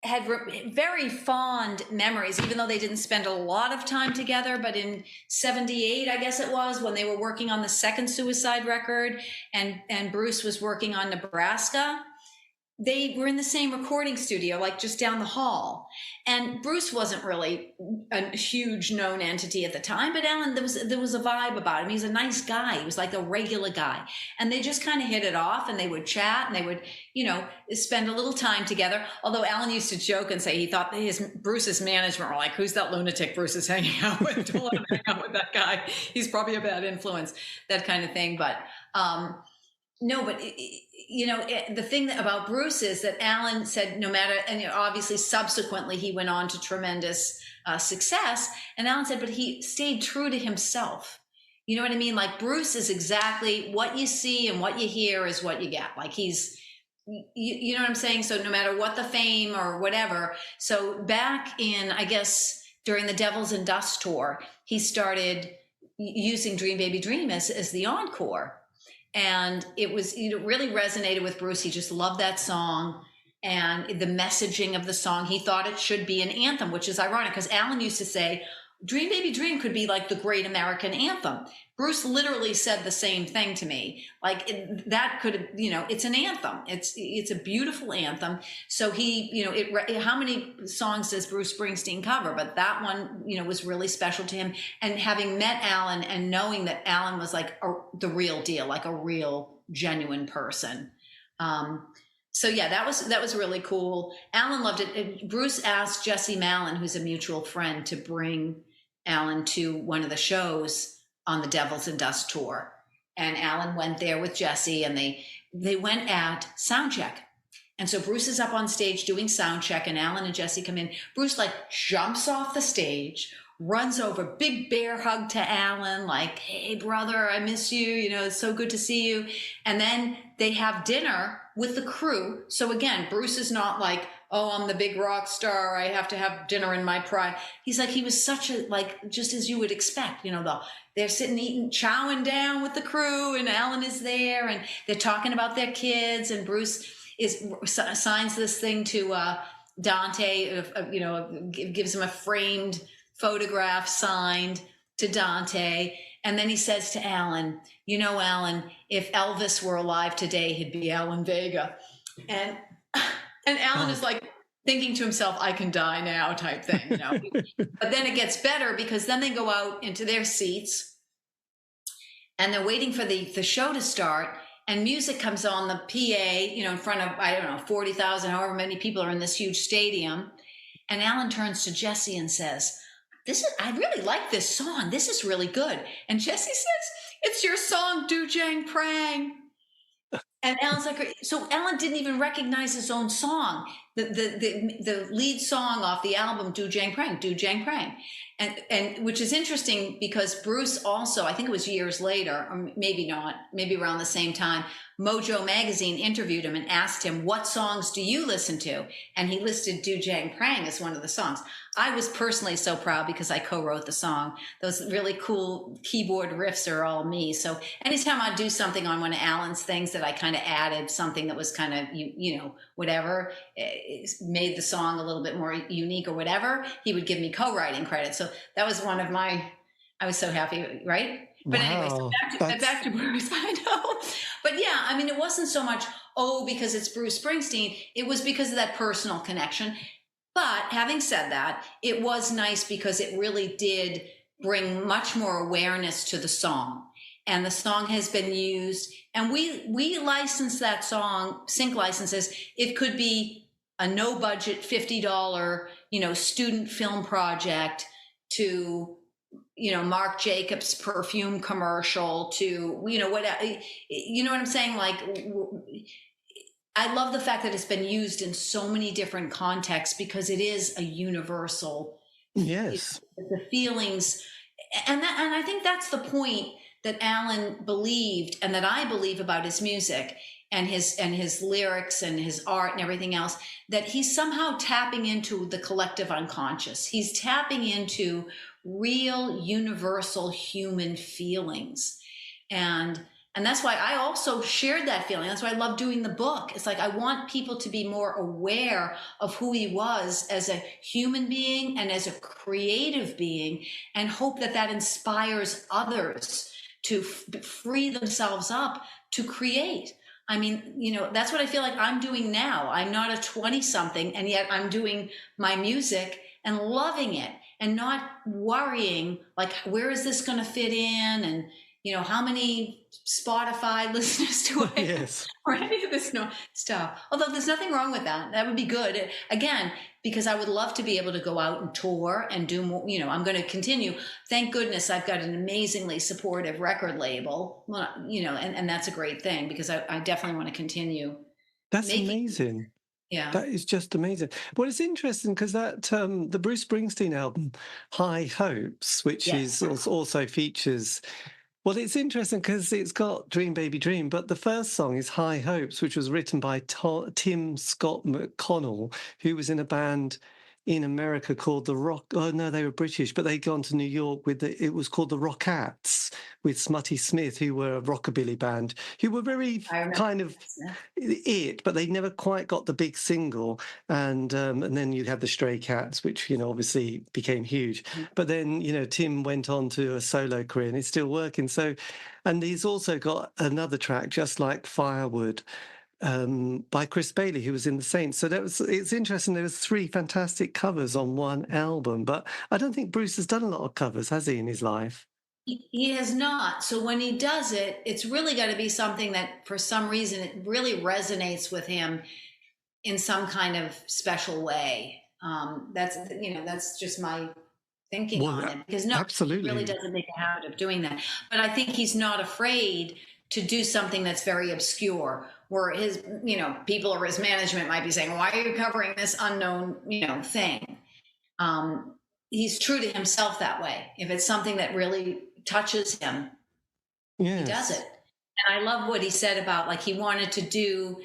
S3: had very fond memories, even though they didn't spend a lot of time together. But in 78, I guess it was, when they were working on the second Suicide record, and Bruce was working on Nebraska, they were in the same recording studio, like just down the hall. And Bruce wasn't really a huge known entity at the time, but Alan, there was a vibe about him. He's a nice guy. He was like a regular guy. And they just kind of hit it off, and they would chat, and they would, spend a little time together. Although Alan used to joke and say he thought Bruce's management were like, who's that lunatic Bruce is hanging out with? Don't let him hang out with that guy. He's probably a bad influence, that kind of thing. But, no, but the thing about Bruce is that Alan said no matter, and obviously subsequently he went on to tremendous success. And Alan said, but he stayed true to himself. You know what I mean? Like Bruce is exactly what you see and what you hear is what you get. Like he's, you know what I'm saying? So no matter what the fame or whatever. So back in, I guess, during the Devils and Dust tour, he started using Dream Baby Dream as the encore. And it was, really resonated with Bruce. He just loved that song and the messaging of the song. He thought it should be an anthem, which is ironic because Alan used to say, Dream Baby Dream could be like the great American anthem. Bruce literally said the same thing to me. Like that could, it's an anthem. It's a beautiful anthem. So he, how many songs does Bruce Springsteen cover? But that one, was really special to him. And having met Alan and knowing that Alan was like the real deal, like a real genuine person. So yeah, that was really cool. Alan loved it. Bruce asked Jesse Malin, who's a mutual friend, to bring Alan to one of the shows on the Devils and Dust tour. And Alan went there with Jesse, and they went at sound check. And so Bruce is up on stage doing sound check, and Alan and Jesse come in. Bruce jumps off the stage, runs over, big bear hug to Alan, like, hey brother, I miss you, it's so good to see you. And then they have dinner with the crew. So again, Bruce is not like, oh, I'm the big rock star, I have to have dinner in my pride. He's like, he was such a, just as you would expect, they're sitting eating, chowing down with the crew, and Alan is there, and they're talking about their kids, and Bruce signs this thing to Dante, gives him a framed photograph signed to Dante. And then he says to Alan, Alan, if Elvis were alive today, he'd be Alan Vega. And Alan is like thinking to himself, I can die now type thing, But then it gets better because then they go out into their seats and they're waiting for the show to start, and music comes on the PA, in front of, I don't know, 40,000, however many people are in this huge stadium. And Alan turns to Jesse and says, I really like this song. This is really good. And Jesse says, it's your song, Do Jang Prang. And Alan's like, so Alan didn't even recognize his own song, the lead song off the album, Do Jang Prang, Do Jang Prang. And which is interesting because Bruce also, I think it was years later, or maybe not, maybe around the same time, Mojo Magazine interviewed him and asked him, what songs do you listen to? And he listed Do Jang Prang as one of the songs. I was personally so proud because I co-wrote the song. Those really cool keyboard riffs are all me. So anytime I do something on one of Alan's things that I kind of added something that was kind of, whatever, made the song a little bit more unique or whatever, he would give me co-writing credit. So that was one of I was so happy, right? But anyway, so back to Bruce, I know. But yeah, I mean, it wasn't so much, because it's Bruce Springsteen. It was because of that personal connection. But having said that, it was nice because it really did bring much more awareness to the song. And the song has been used, and we licensed that song, sync licenses. It could be a no budget $50, student film project to, Marc Jacobs perfume commercial to, what, you know what I'm saying? Like, I love the fact that it's been used in so many different contexts because it is a universal.
S2: Yes.
S3: The feelings. And I think that's the point that Alan believed and that I believe about his music and his lyrics and his art and everything else, that he's somehow tapping into the collective unconscious. He's tapping into real universal human feelings. And that's why I also shared that feeling. That's why I love doing the book. It's like I want people to be more aware of who he was as a human being and as a creative being, and hope that inspires others to free themselves up to create. I mean, that's what I feel like I'm doing now. I'm not a 20 something, and yet I'm doing my music and loving it and not worrying, like, where is this going to fit in? And, how many Spotify listeners do I have?
S2: Yes.
S3: Or any of this stuff. Although there's nothing wrong with that. That would be good. Again, because I would love to be able to go out and tour and do more. I'm going to continue. Thank goodness I've got an amazingly supportive record label, and that's a great thing, because I definitely want to continue.
S2: That's amazing.
S3: Yeah.
S2: That is just amazing. Well, it's interesting because that the Bruce Springsteen album, High Hopes, which
S3: Yes.
S2: is also features. Well, it's interesting because it's got Dream Baby Dream, but the first song is High Hopes, which was written by Tim Scott McConnell, who was in a band in America called the Rock. Oh no, they were British, but they'd gone to New York with it was called the Rockettes with Smutty Smith, who were a rockabilly band, who were very kind of it, but they never quite got the big single. And then you had the Stray Cats, which obviously became huge. But then Tim went on to a solo career, and it's still working. So, and he's also got another track, Just Like Firewood, by Chris Bailey, who was in the Saints. So it's interesting. There was 3 fantastic covers on one album, but I don't think Bruce has done a lot of covers, has he, in his life?
S3: He has not. So when he does it, it's really got to be something that, for some reason, it really resonates with him in some kind of special way. That's just my thinking on it, because
S2: absolutely.
S3: he really doesn't make a habit of doing that. But I think he's not afraid to do something that's very obscure, where his, people or his management might be saying, why are you covering this unknown, thing? He's true to himself that way. If it's something that really touches him, he does it. And I love what he said about, like, he wanted to do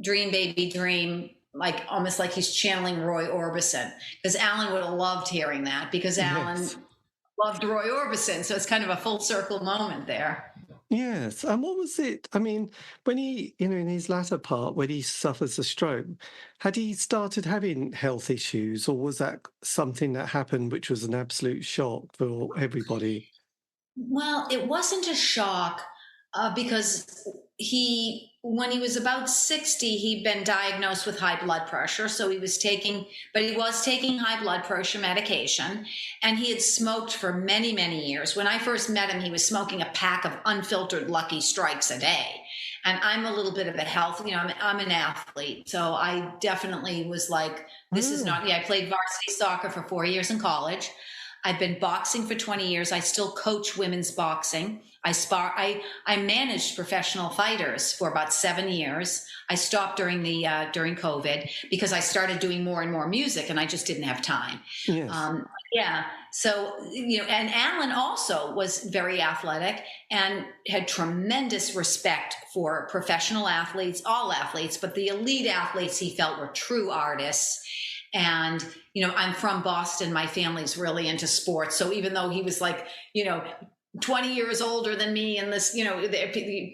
S3: Dream Baby Dream, like almost like he's channeling Roy Orbison, because Alan would have loved hearing that, because Alan loved Roy Orbison. So it's kind of a full circle moment there.
S2: Yes. And what was it? I mean, when he, in his latter part, when he suffers a stroke, had he started having health issues, or was that something that happened which was an absolute shock for everybody?
S3: Well, it wasn't a shock, because when he was about 60, he'd been diagnosed with high blood pressure. So he was taking high blood pressure medication, and he had smoked for many, many years. When I first met him, he was smoking a pack of unfiltered Lucky Strikes a day. And I'm a little bit of a health, I'm an athlete. So I definitely was like, this is not, I played varsity soccer for 4 years in college. I've been boxing for 20 years. I still coach women's boxing. I managed professional fighters for about 7 years. I stopped during COVID, because I started doing more and more music, and I just didn't have time.
S2: Yes.
S3: So, and Alan also was very athletic and had tremendous respect for professional athletes, all athletes, but the elite athletes he felt were true artists. And, I'm from Boston. My family's really into sports. So even though he was like, 20 years older than me, and this,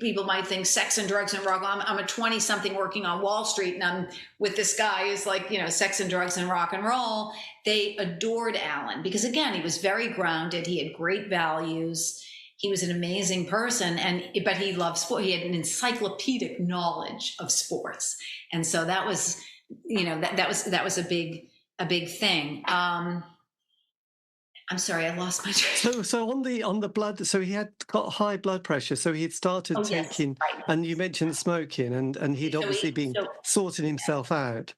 S3: people might think sex and drugs and rock. I'm a 20 something working on Wall Street, and I'm with this guy who's like, sex and drugs and rock and roll. They adored Alan because, again, he was very grounded. He had great values. He was an amazing person, but he loved sport. He had an encyclopedic knowledge of sports. And so that was, that was a big thing. I'm sorry, I lost my train.
S2: So on the blood, so he had got high blood pressure. So he had started taking, right. And you mentioned smoking, and he'd obviously been sorting himself out.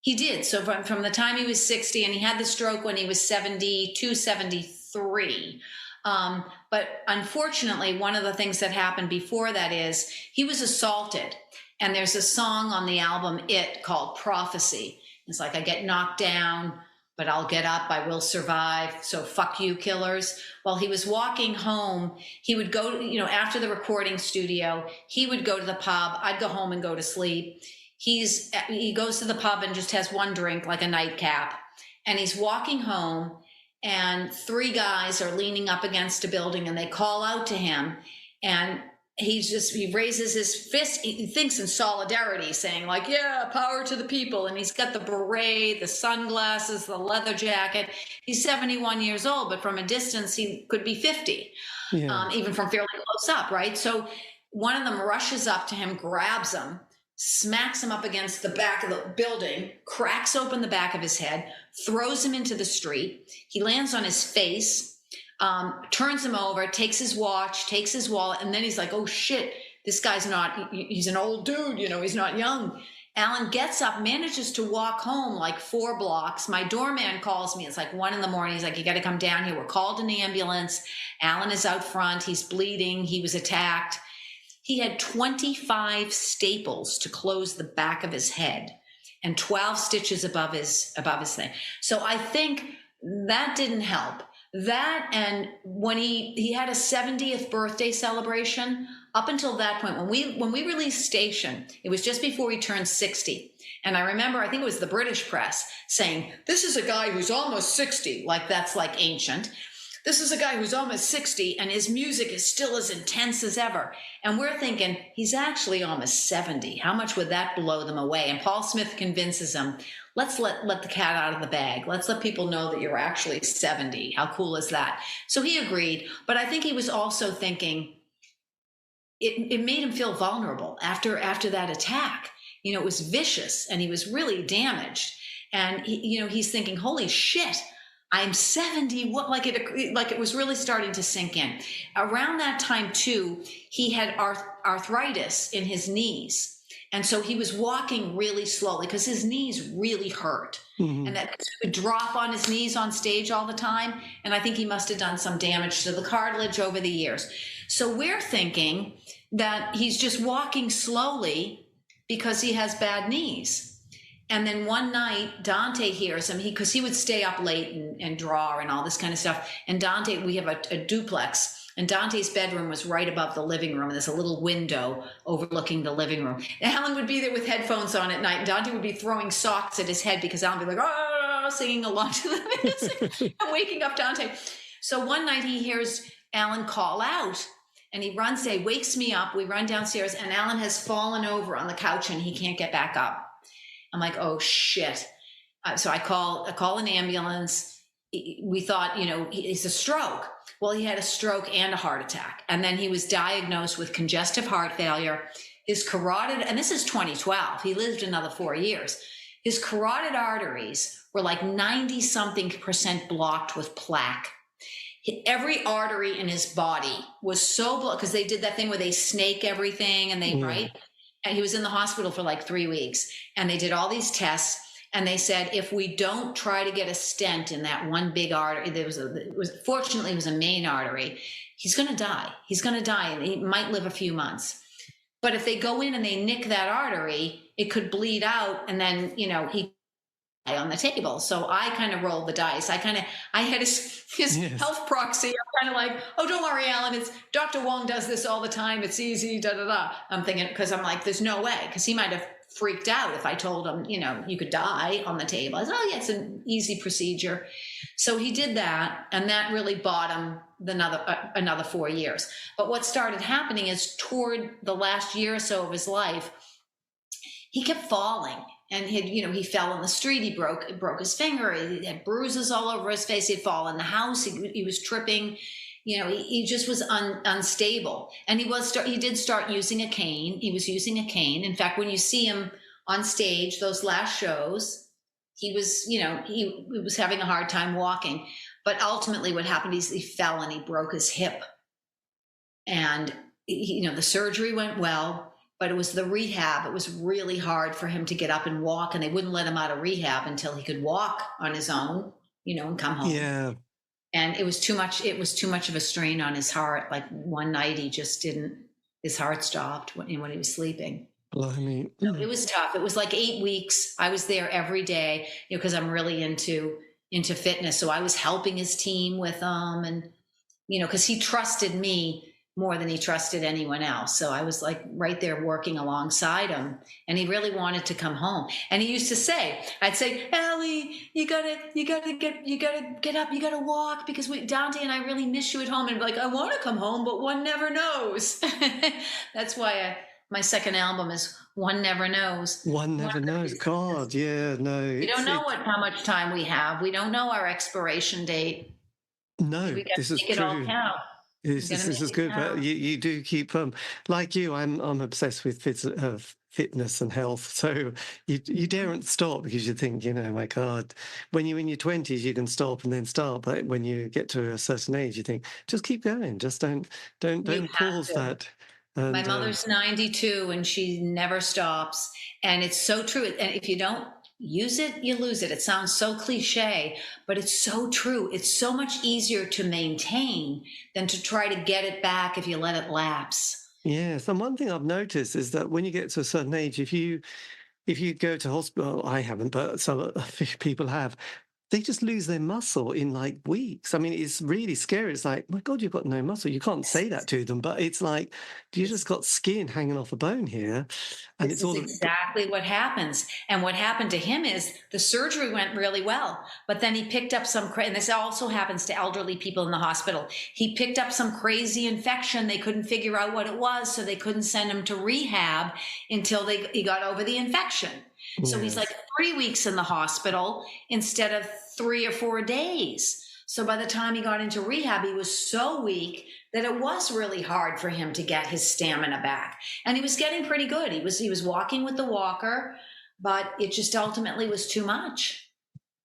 S3: He did. So from the time he was 60, and he had the stroke when he was 72, 73. But unfortunately, one of the things that happened before that is he was assaulted. And there's a song on the album, called Prophecy. It's like, I get knocked down, but I'll get up, I will survive. So fuck you, killers. While he was walking home, he would go, after the recording studio, he would go to the pub. I'd go home and go to sleep. He goes to the pub and just has one drink, like a nightcap. And he's walking home, and 3 guys are leaning up against a building, and they call out to him. And he raises his fist. He thinks in solidarity, saying like, yeah, power to the people. And he's got the beret, the sunglasses, the leather jacket. He's 71 years old, but from a distance, he could be 50, even from fairly close up, right? So One of them rushes up to him, grabs him, smacks him up against the back of the building, cracks open the back of his head, throws him into the street. He lands on his face, turns him over, takes his watch, takes his wallet, and then he's like, oh shit, this guy's not, he's an old dude, he's not young. Alan gets up, manages to walk home like 4 blocks. My doorman calls me. It's like 1 a.m. He's like, you got to come down here. We're called an ambulance. Alan is out front. He's bleeding. He was attacked. He had 25 staples to close the back of his head and 12 stitches above his thing. So I think that didn't help. That, and when he had a 70th birthday celebration, up until that point, when we released Station, it was just before he turned 60. And I remember, I think it was the British press saying, this is a guy who's almost 60, like that's like ancient. This is a guy who's almost 60 and his music is still as intense as ever. And we're thinking, he's actually almost 70. How much would that blow them away? And Paul Smith convinces him, let's let the cat out of the bag. Let's let people know that you're actually 70. How cool is that? So he agreed. But I think he was also thinking, it made him feel vulnerable after that attack. It was vicious and he was really damaged. And he's thinking, holy shit, I'm 70. What, like it was really starting to sink in. Around that time too, he had arthritis in his knees. And so he was walking really slowly because his knees really hurt. Mm-hmm. And that he would drop on his knees on stage all the time. And I think he must have done some damage to the cartilage over the years. So we're thinking that he's just walking slowly because he has bad knees. And then one night, Dante hears him, because he would stay up late and draw and all this kind of stuff. And Dante, we have a duplex. And Dante's bedroom was right above the living room. And there's a little window overlooking the living room. And Alan would be there with headphones on at night. And Dante would be throwing socks at his head because Alan would be like, oh, singing along to the music and waking up Dante. So one night he hears Alan call out and he runs, wakes me up. We run downstairs and Alan has fallen over on the couch and he can't get back up. I'm like, oh shit. So I call an ambulance. We thought, it's a stroke. Well, he had a stroke and a heart attack. And then he was diagnosed with congestive heart failure. His carotid, and this is 2012, he lived another 4 years. His carotid arteries were like 90-something% blocked with plaque. Every artery in his body was so blocked, because they did that thing where they snake everything and they, right? And he was in the hospital for like 3 weeks. And they did all these tests. And they said, if we don't try to get a stent in that one big artery, fortunately, it was a main artery, he's going to die. He's going to die, and he might live a few months. But if they go in and they nick that artery, it could bleed out, and then, he die on the table. So I kind of rolled the dice. I had his yes. Health proxy. I'm kind of like, oh, don't worry, Alan. It's Dr. Wong does this all the time. It's easy, da-da-da. I'm thinking, because I'm like, there's no way, because he might have freaked out if I told him, you could die on the table. I said, oh yeah, it's an easy procedure. So he did that, and that really bought him another 4 years. But what started happening is toward the last year or so of his life, he kept falling. And he fell in the street. He broke his finger. He had bruises all over his face. He'd fall in the house. He was tripping. He just was unstable. And he did start using a cane. He was using a cane. In fact, when you see him on stage, those last shows, he was, he was having a hard time walking. But ultimately what happened is he fell and he broke his hip. And, the surgery went well, but it was the rehab. It was really hard for him to get up and walk, and they wouldn't let him out of rehab until he could walk on his own, and come home. Yeah. And it was too much. It was too much of a strain on his heart. Like one night his heart stopped when he was sleeping. Blimey. So it was tough. It was like 8 weeks. I was there every day, because I'm really into fitness. So I was helping his team with them, and, because he trusted me more than he trusted anyone else. So I was like right there working alongside him, and he really wanted to come home. And he used to say, I'd say, Allie, you gotta get up, you gotta walk, because Dante and I really miss you at home. And he'd be like, I want to come home, but one never knows. That's why my second album is One Never Knows. One never knows. God, yeah, no. We don't know how much time we have. We don't know our expiration date.
S2: No,
S3: we got to make it all count.
S2: This is good, but you do keep like you. I'm obsessed with fitness and health, so you daren't stop because you think, my God, when you're in your 20s you can stop and then start, but when you get to a certain age you think just keep going, just don't pause that. And,
S3: my mother's 92 and she never stops, and it's so true. And if you don't use it, you lose it. It sounds so cliche, but it's so true. It's so much easier to maintain than to try to get it back if you let it lapse.
S2: yes, and one thing I've noticed is that when you get to a certain age, if you go to hospital, I haven't, but some people have, they just lose their muscle in like weeks. I mean, it's really scary. It's like, my God, you've got no muscle. You can't say that to them, but it's like, you just got skin hanging off a bone here. And
S3: This is exactly what happens. And what happened to him is the surgery went really well, but then he picked up and this also happens to elderly people in the hospital. He picked up some crazy infection. They couldn't figure out what it was, so they couldn't send him to rehab until he got over the infection. So he's like 3 weeks in the hospital instead of 3 or 4 days. So by the time he got into rehab, he was so weak that it was really hard for him to get his stamina back. And he was getting pretty good. He was walking with the walker, but it just ultimately was too much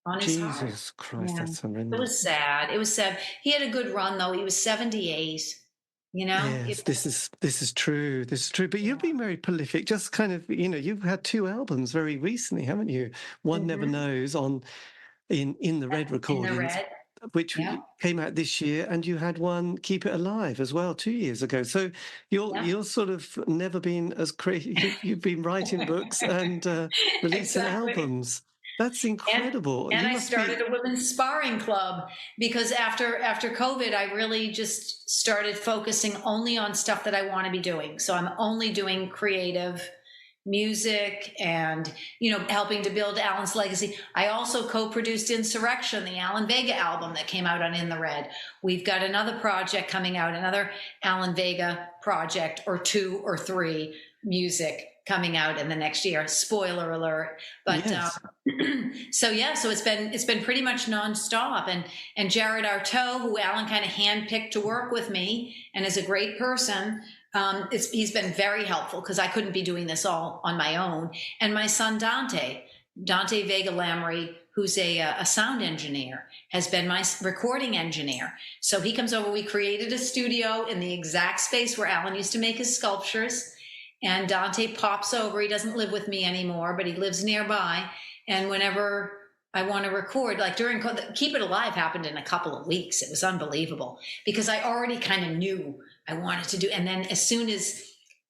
S3: on his heart.
S2: Jesus Christ, that's horrendous.
S3: It was sad. It was sad. He had a good run though. He was 78.
S2: Yes, this is true. This is true. But you've been very prolific. Just kind of, you've had 2 albums very recently, haven't you? One Never Knows in the Red recordings, which came out this year, and you had one Keep It Alive as well 2 years ago. So you're sort of never been as crazy. You've been writing books and releasing albums. That's incredible.
S3: And I started a women's sparring club because after COVID, I really just started focusing only on stuff that I want to be doing. So I'm only doing creative music and, helping to build Alan's legacy. I also co-produced Insurrection, the Alan Vega album that came out on In the Red. We've got another project coming out, another Alan Vega project, or 2 or 3 music coming out in the next year. Spoiler alert. But
S2: yes.
S3: So it's been pretty much nonstop. And Jared Artaud, who Alan kind of handpicked to work with me and is a great person, he's been very helpful because I couldn't be doing this all on my own. And my son Dante Vega Lamere, who's a sound engineer, has been my recording engineer. So he comes over. We created a studio in the exact space where Alan used to make his sculptures. And Dante pops over. He doesn't live with me anymore, but he lives nearby. And whenever I want to record, like during Keep It Alive happened in a couple of weeks. It was unbelievable because I already kind of knew I wanted to do. And then as soon as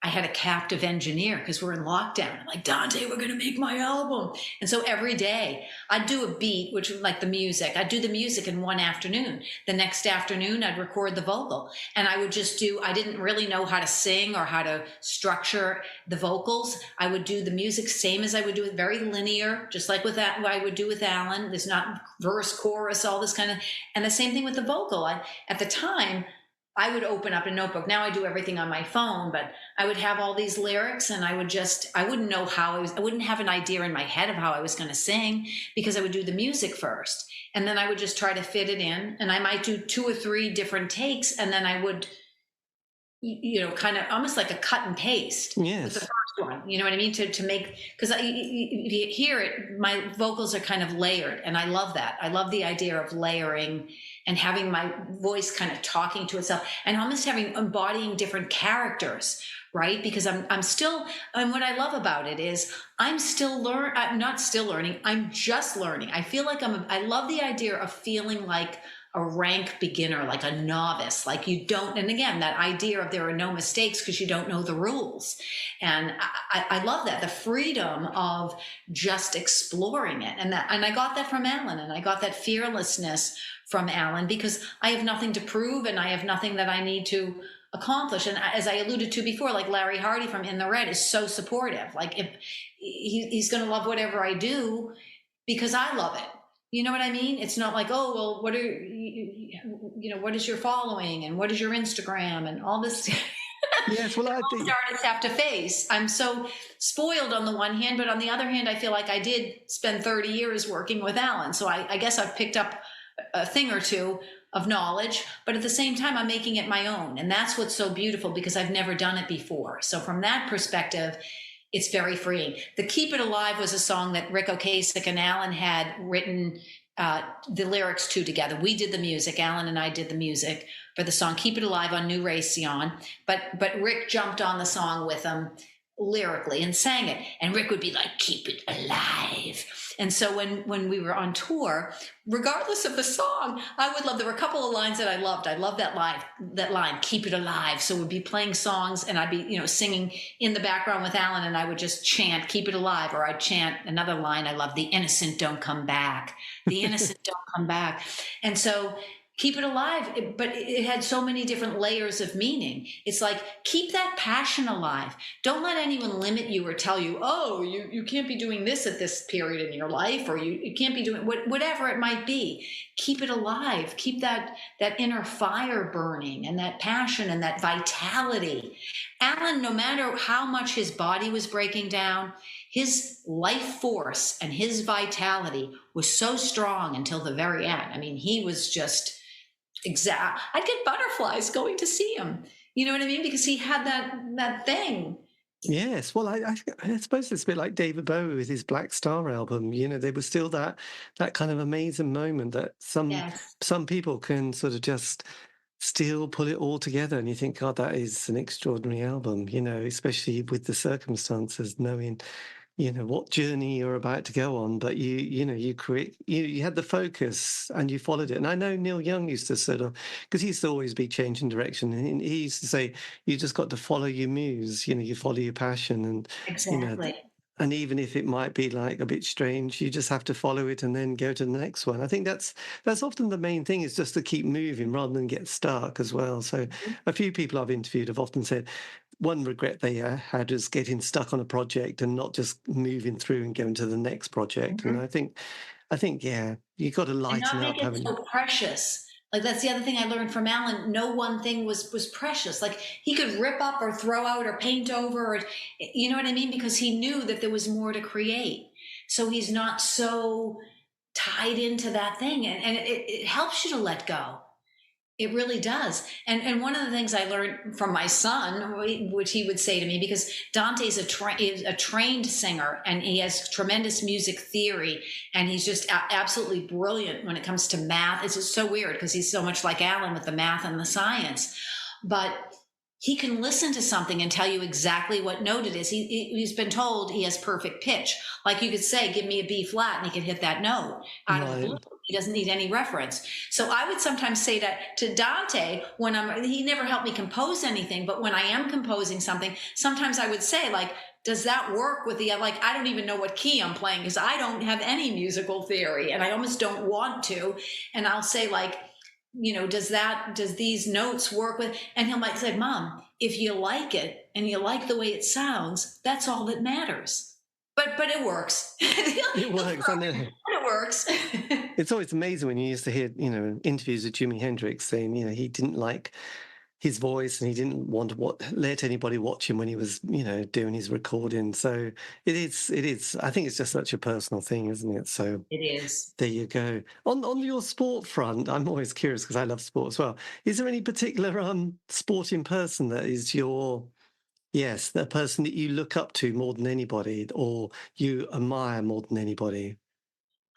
S3: I had a captive engineer, because we're in lockdown, I'm like, Dante, we're going to make my album. And so every day I'd do a beat, which was like the music. I'd do the music in one afternoon. The next afternoon, I'd record the vocal. And I would I didn't really know how to sing or how to structure the vocals. I would do the music same as I would do it, very linear, just like with that, what I would do with Alan. There's not verse, chorus, all this kind of, and the same thing with the vocal. At the time, I would open up a notebook. Now I do everything on my phone, but I would have all these lyrics and I wouldn't know I wouldn't have an idea in my head of how I was going to sing because I would do the music first. And then I would just try to fit it in. And I might do 2 or 3 different takes. And then I would, kind of almost like a cut and paste.
S2: Yes.
S3: With the first one, you know what I mean? To make, because if you hear it, my vocals are kind of layered. And I love that. I love the idea of layering and having my voice kind of talking to itself and almost embodying different characters, right? Because I'm still, and what I love about it is I'm just learning. I feel like I love the idea of feeling like a rank beginner, like a novice, like you don't, and again, that idea of there are no mistakes because you don't know the rules. And I love that, the freedom of just exploring it. And I got that from Alan, and I got that fearlessness from Alan because I have nothing to prove and I have nothing that I need to accomplish. And as I alluded to before, like Larry Hardy from In the Red is so supportive. Like if he's going to love whatever I do because I love it. You know what I mean? It's not like, oh, well, what is your following and what is your Instagram and all this.
S2: Yes, well, I think
S3: artists have to face. I'm so spoiled on the one hand, but on the other hand, I feel like I did spend 30 years working with Alan. So I guess I've picked up a thing or two of knowledge, but at the same time, I'm making it my own. And that's what's so beautiful, because I've never done it before. So from that perspective, it's very freeing. The Keep It Alive was a song that Rick Ocasek and Alan had written the lyrics to together. We did the music. Alan and I did the music for the song Keep It Alive on New Raytheon. But Rick jumped on the song with them lyrically and sang it. And Rick would be like, keep it alive. And so when we were on tour, regardless of the song, I would love, there were a couple of lines that I loved. I love that line, keep it alive. So we'd be playing songs and I'd be, singing in the background with Alan, and I would just chant, keep it alive. Or I'd chant another line I love, the innocent don't come back. The innocent don't come back. And so keep it alive, but it had so many different layers of meaning. It's like, keep that passion alive. Don't let anyone limit you or tell you, oh, you can't be doing this at this period in your life, or you can't be doing whatever it might be. Keep it alive. Keep that inner fire burning, and that passion and that vitality. Alan, no matter how much his body was breaking down, his life force and his vitality was so strong until the very end. I mean, he was just I'd get butterflies going to see him. You know what I mean? Because he had that thing.
S2: Yes, well, I suppose it's a bit like David Bowie with his Black Star album. There was still that kind of amazing moment that some people can sort of just still pull it all together, and you think, God, that is an extraordinary album. Especially with the circumstances, knowing what journey you're about to go on, but you had the focus and you followed it. And I know Neil Young used to sort of, because he used to always be changing direction, and he used to say, you just got to follow your muse, you follow your passion, and
S3: exactly.
S2: And even if it might be like a bit strange, you just have to follow it and then go to the next one. I think that's often the main thing, is just to keep moving rather than get stuck as well. So a few people I've interviewed have often said one regret they had was getting stuck on a project and not just moving through and going to the next project.
S3: Mm-hmm.
S2: And I think, yeah, you got to lighten up.
S3: And not make it so precious. Like, that's the other thing I learned from Alan. No one thing was precious. Like, he could rip up or throw out or paint over, or, you know what I mean? Because he knew that there was more to create. So he's not so tied into that thing. And it helps you to let go. It really does. And one of the things I learned from my son, which he would say to me, because Dante's is a trained singer, and he has tremendous music theory, and he's just absolutely brilliant when it comes to math. It's just so weird because he's so much like Alan with the math and the science. But he can listen to something and tell you exactly what note it is. He's been told he has perfect pitch. Like, you could say, give me a B flat, and he could hit that note out of the blue. He doesn't need any reference. So I would sometimes say that to Dante when he never helped me compose anything, but when I am composing something, sometimes I would say, like, does that work with I don't even know what key I'm playing, because I don't have any musical theory, and I almost don't want to. And I'll say, like, does these notes work with, and he'll might say, Mom, if you like it and you like the way it sounds, that's all that matters. But it works.
S2: It works. I know.
S3: It works.
S2: It's always amazing when you used to hear, interviews with Jimi Hendrix saying, he didn't like his voice and he didn't want to let anybody watch him when he was, doing his recording. So it is. I think it's just such a personal thing, isn't it? So
S3: it is.
S2: There you go. On your sport front, I'm always curious because I love sport as well. Is there any particular sporting person that is the person that you look up to more than anybody, or you admire more than anybody?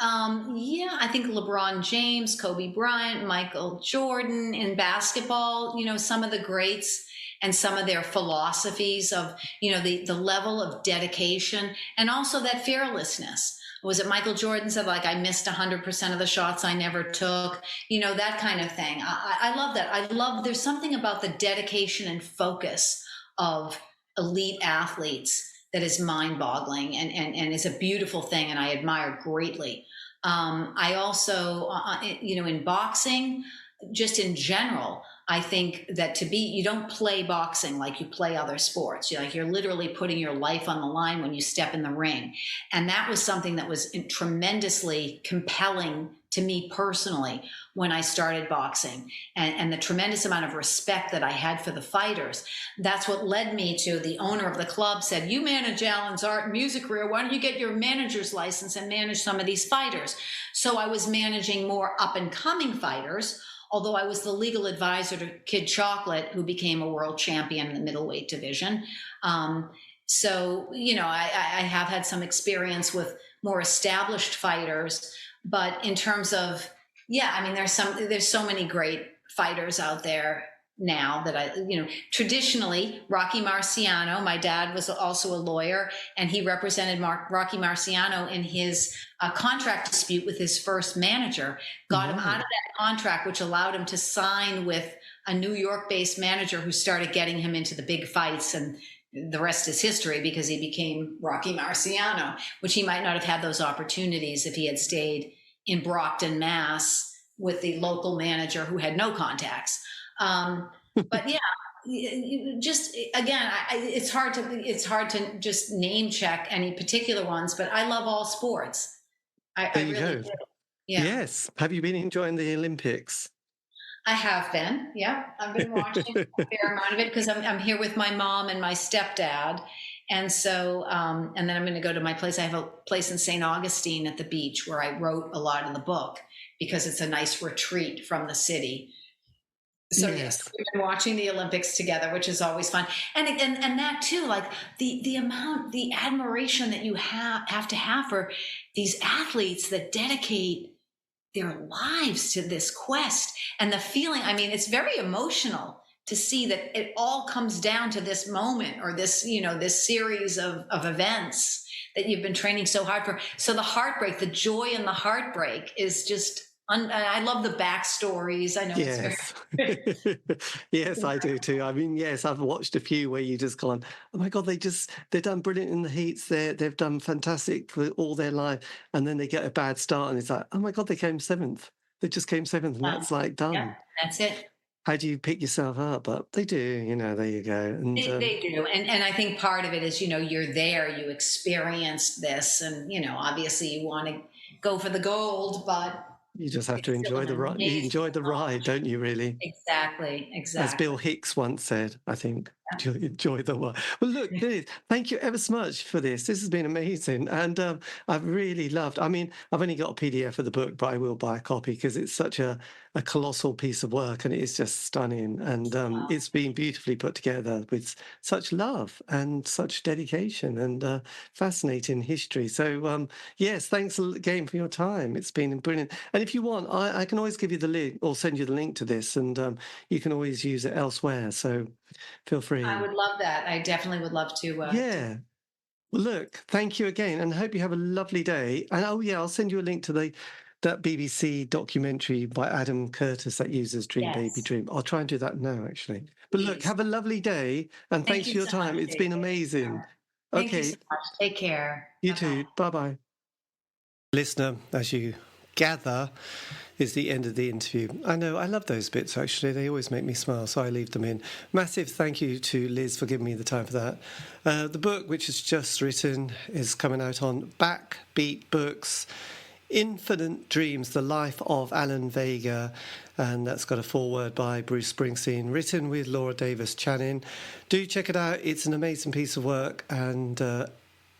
S3: I think LeBron James, Kobe Bryant, Michael Jordan in basketball, some of the greats and some of their philosophies of, the level of dedication, and also that fearlessness. Was it Michael Jordan said, like, I missed 100% of the shots I never took, that kind of thing. I love that. There's something about the dedication and focus of elite athletes that is mind-boggling and is a beautiful thing, and I admire greatly. I also, in boxing, just in general, I think that you don't play boxing like you play other sports. You're literally putting your life on the line when you step in the ring. And that was something that was tremendously compelling to me personally when I started boxing, and the tremendous amount of respect that I had for the fighters. That's what led me to the owner of the club said, you manage Alan's art and music career. Why don't you get your manager's license and manage some of these fighters? So I was managing more up and coming fighters, although I was the legal advisor to Kid Chocolate, who became a world champion in the middleweight division. So, I have had some experience with more established fighters, but in terms of, there's so many great fighters out there now that traditionally Rocky Marciano, my dad was also a lawyer, and he represented Rocky Marciano in his contract dispute with his first manager, got him out of that contract, which allowed him to sign with a New York-based manager who started getting him into the big fights, and the rest is history because he became Rocky Marciano, which he might not have had those opportunities if he had stayed in Brockton, Mass, with the local manager who had no contacts. But yeah, just again, it's hard to just name check any particular ones, but I love all sports.
S2: There you go. Yeah. Yes. Have you been enjoying the Olympics?
S3: I have been. Yeah, I've been watching a fair amount of it because I'm here with my mom and my stepdad. And so, and then I'm going to go to my place. I have a place in St. Augustine at the beach where I wrote a lot of the book because it's a nice retreat from the city. So yes, we've been watching the Olympics together, which is always fun. And that too, like the admiration that you have to have for these athletes that dedicate their lives to this quest, and the feeling, it's very emotional to see that it all comes down to this moment or this, this series of events that you've been training so hard for. So the heartbreak, the joy and the heartbreak is just, I love the backstories. I know.
S2: Yes. It's very... Yes, I do too. Yes, I've watched a few where you just gone, oh my God, they've done brilliant in the heats. They've done fantastic for all their life. And then they get a bad start and it's like, oh my God, they came seventh. They just came seventh and that's like done.
S3: Yeah, that's it.
S2: How do you pick yourself up? But they do, there you go. And,
S3: they do. And I think part of it is, you're there, you experienced this and, obviously you want to go for the gold, but
S2: you just have to enjoy the ride. You enjoy the ride, don't you, really?
S3: Exactly.
S2: As Bill Hicks once said, I think, enjoy the ride. Well, look, Liz, thank you ever so much for this. This has been amazing. And I've really loved, I've only got a PDF of the book, but I will buy a copy because it's such a colossal piece of work and it is just stunning. And it's been beautifully put together with such love and such dedication and fascinating history. So, yes, thanks again for your time. It's been brilliant. And if you want, I can always give you the link or send you the link to this and you can always use it elsewhere. So feel free.
S3: I would love that. I definitely would love to.
S2: Yeah. Well, look, thank you again and I hope you have a lovely day. And I'll send you a link to that BBC documentary by Adam Curtis that uses Dream Baby Dream. I'll try and do that now, actually. But look, have a lovely day and thanks for your time. It's been amazing.
S3: Thank you so much. Take care.
S2: You too. Bye-bye. Listener, as you gather, is the end of the interview. I know, I love those bits, actually. They always make me smile, so I leave them in. Massive thank you to Liz for giving me the time for that. The book, which is just written, is coming out on Backbeat Books. Infinite Dreams, The Life of Alan Vega, and that's got a foreword by Bruce Springsteen, written with Laura Davis Channing. Do check it out. It's an amazing piece of work and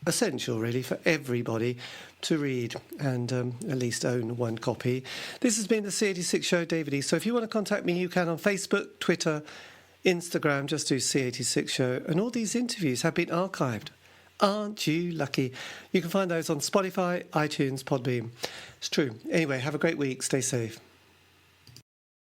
S2: essential, really, for everybody to read and at least own one copy. This has been the C86 Show, David Eastaugh. So if you want to contact me, you can on Facebook, Twitter, Instagram, just do C86 Show. And all these interviews have been archived. Aren't you lucky? You can find those on Spotify, iTunes, Podbean. It's true. Anyway, have a great week. Stay safe.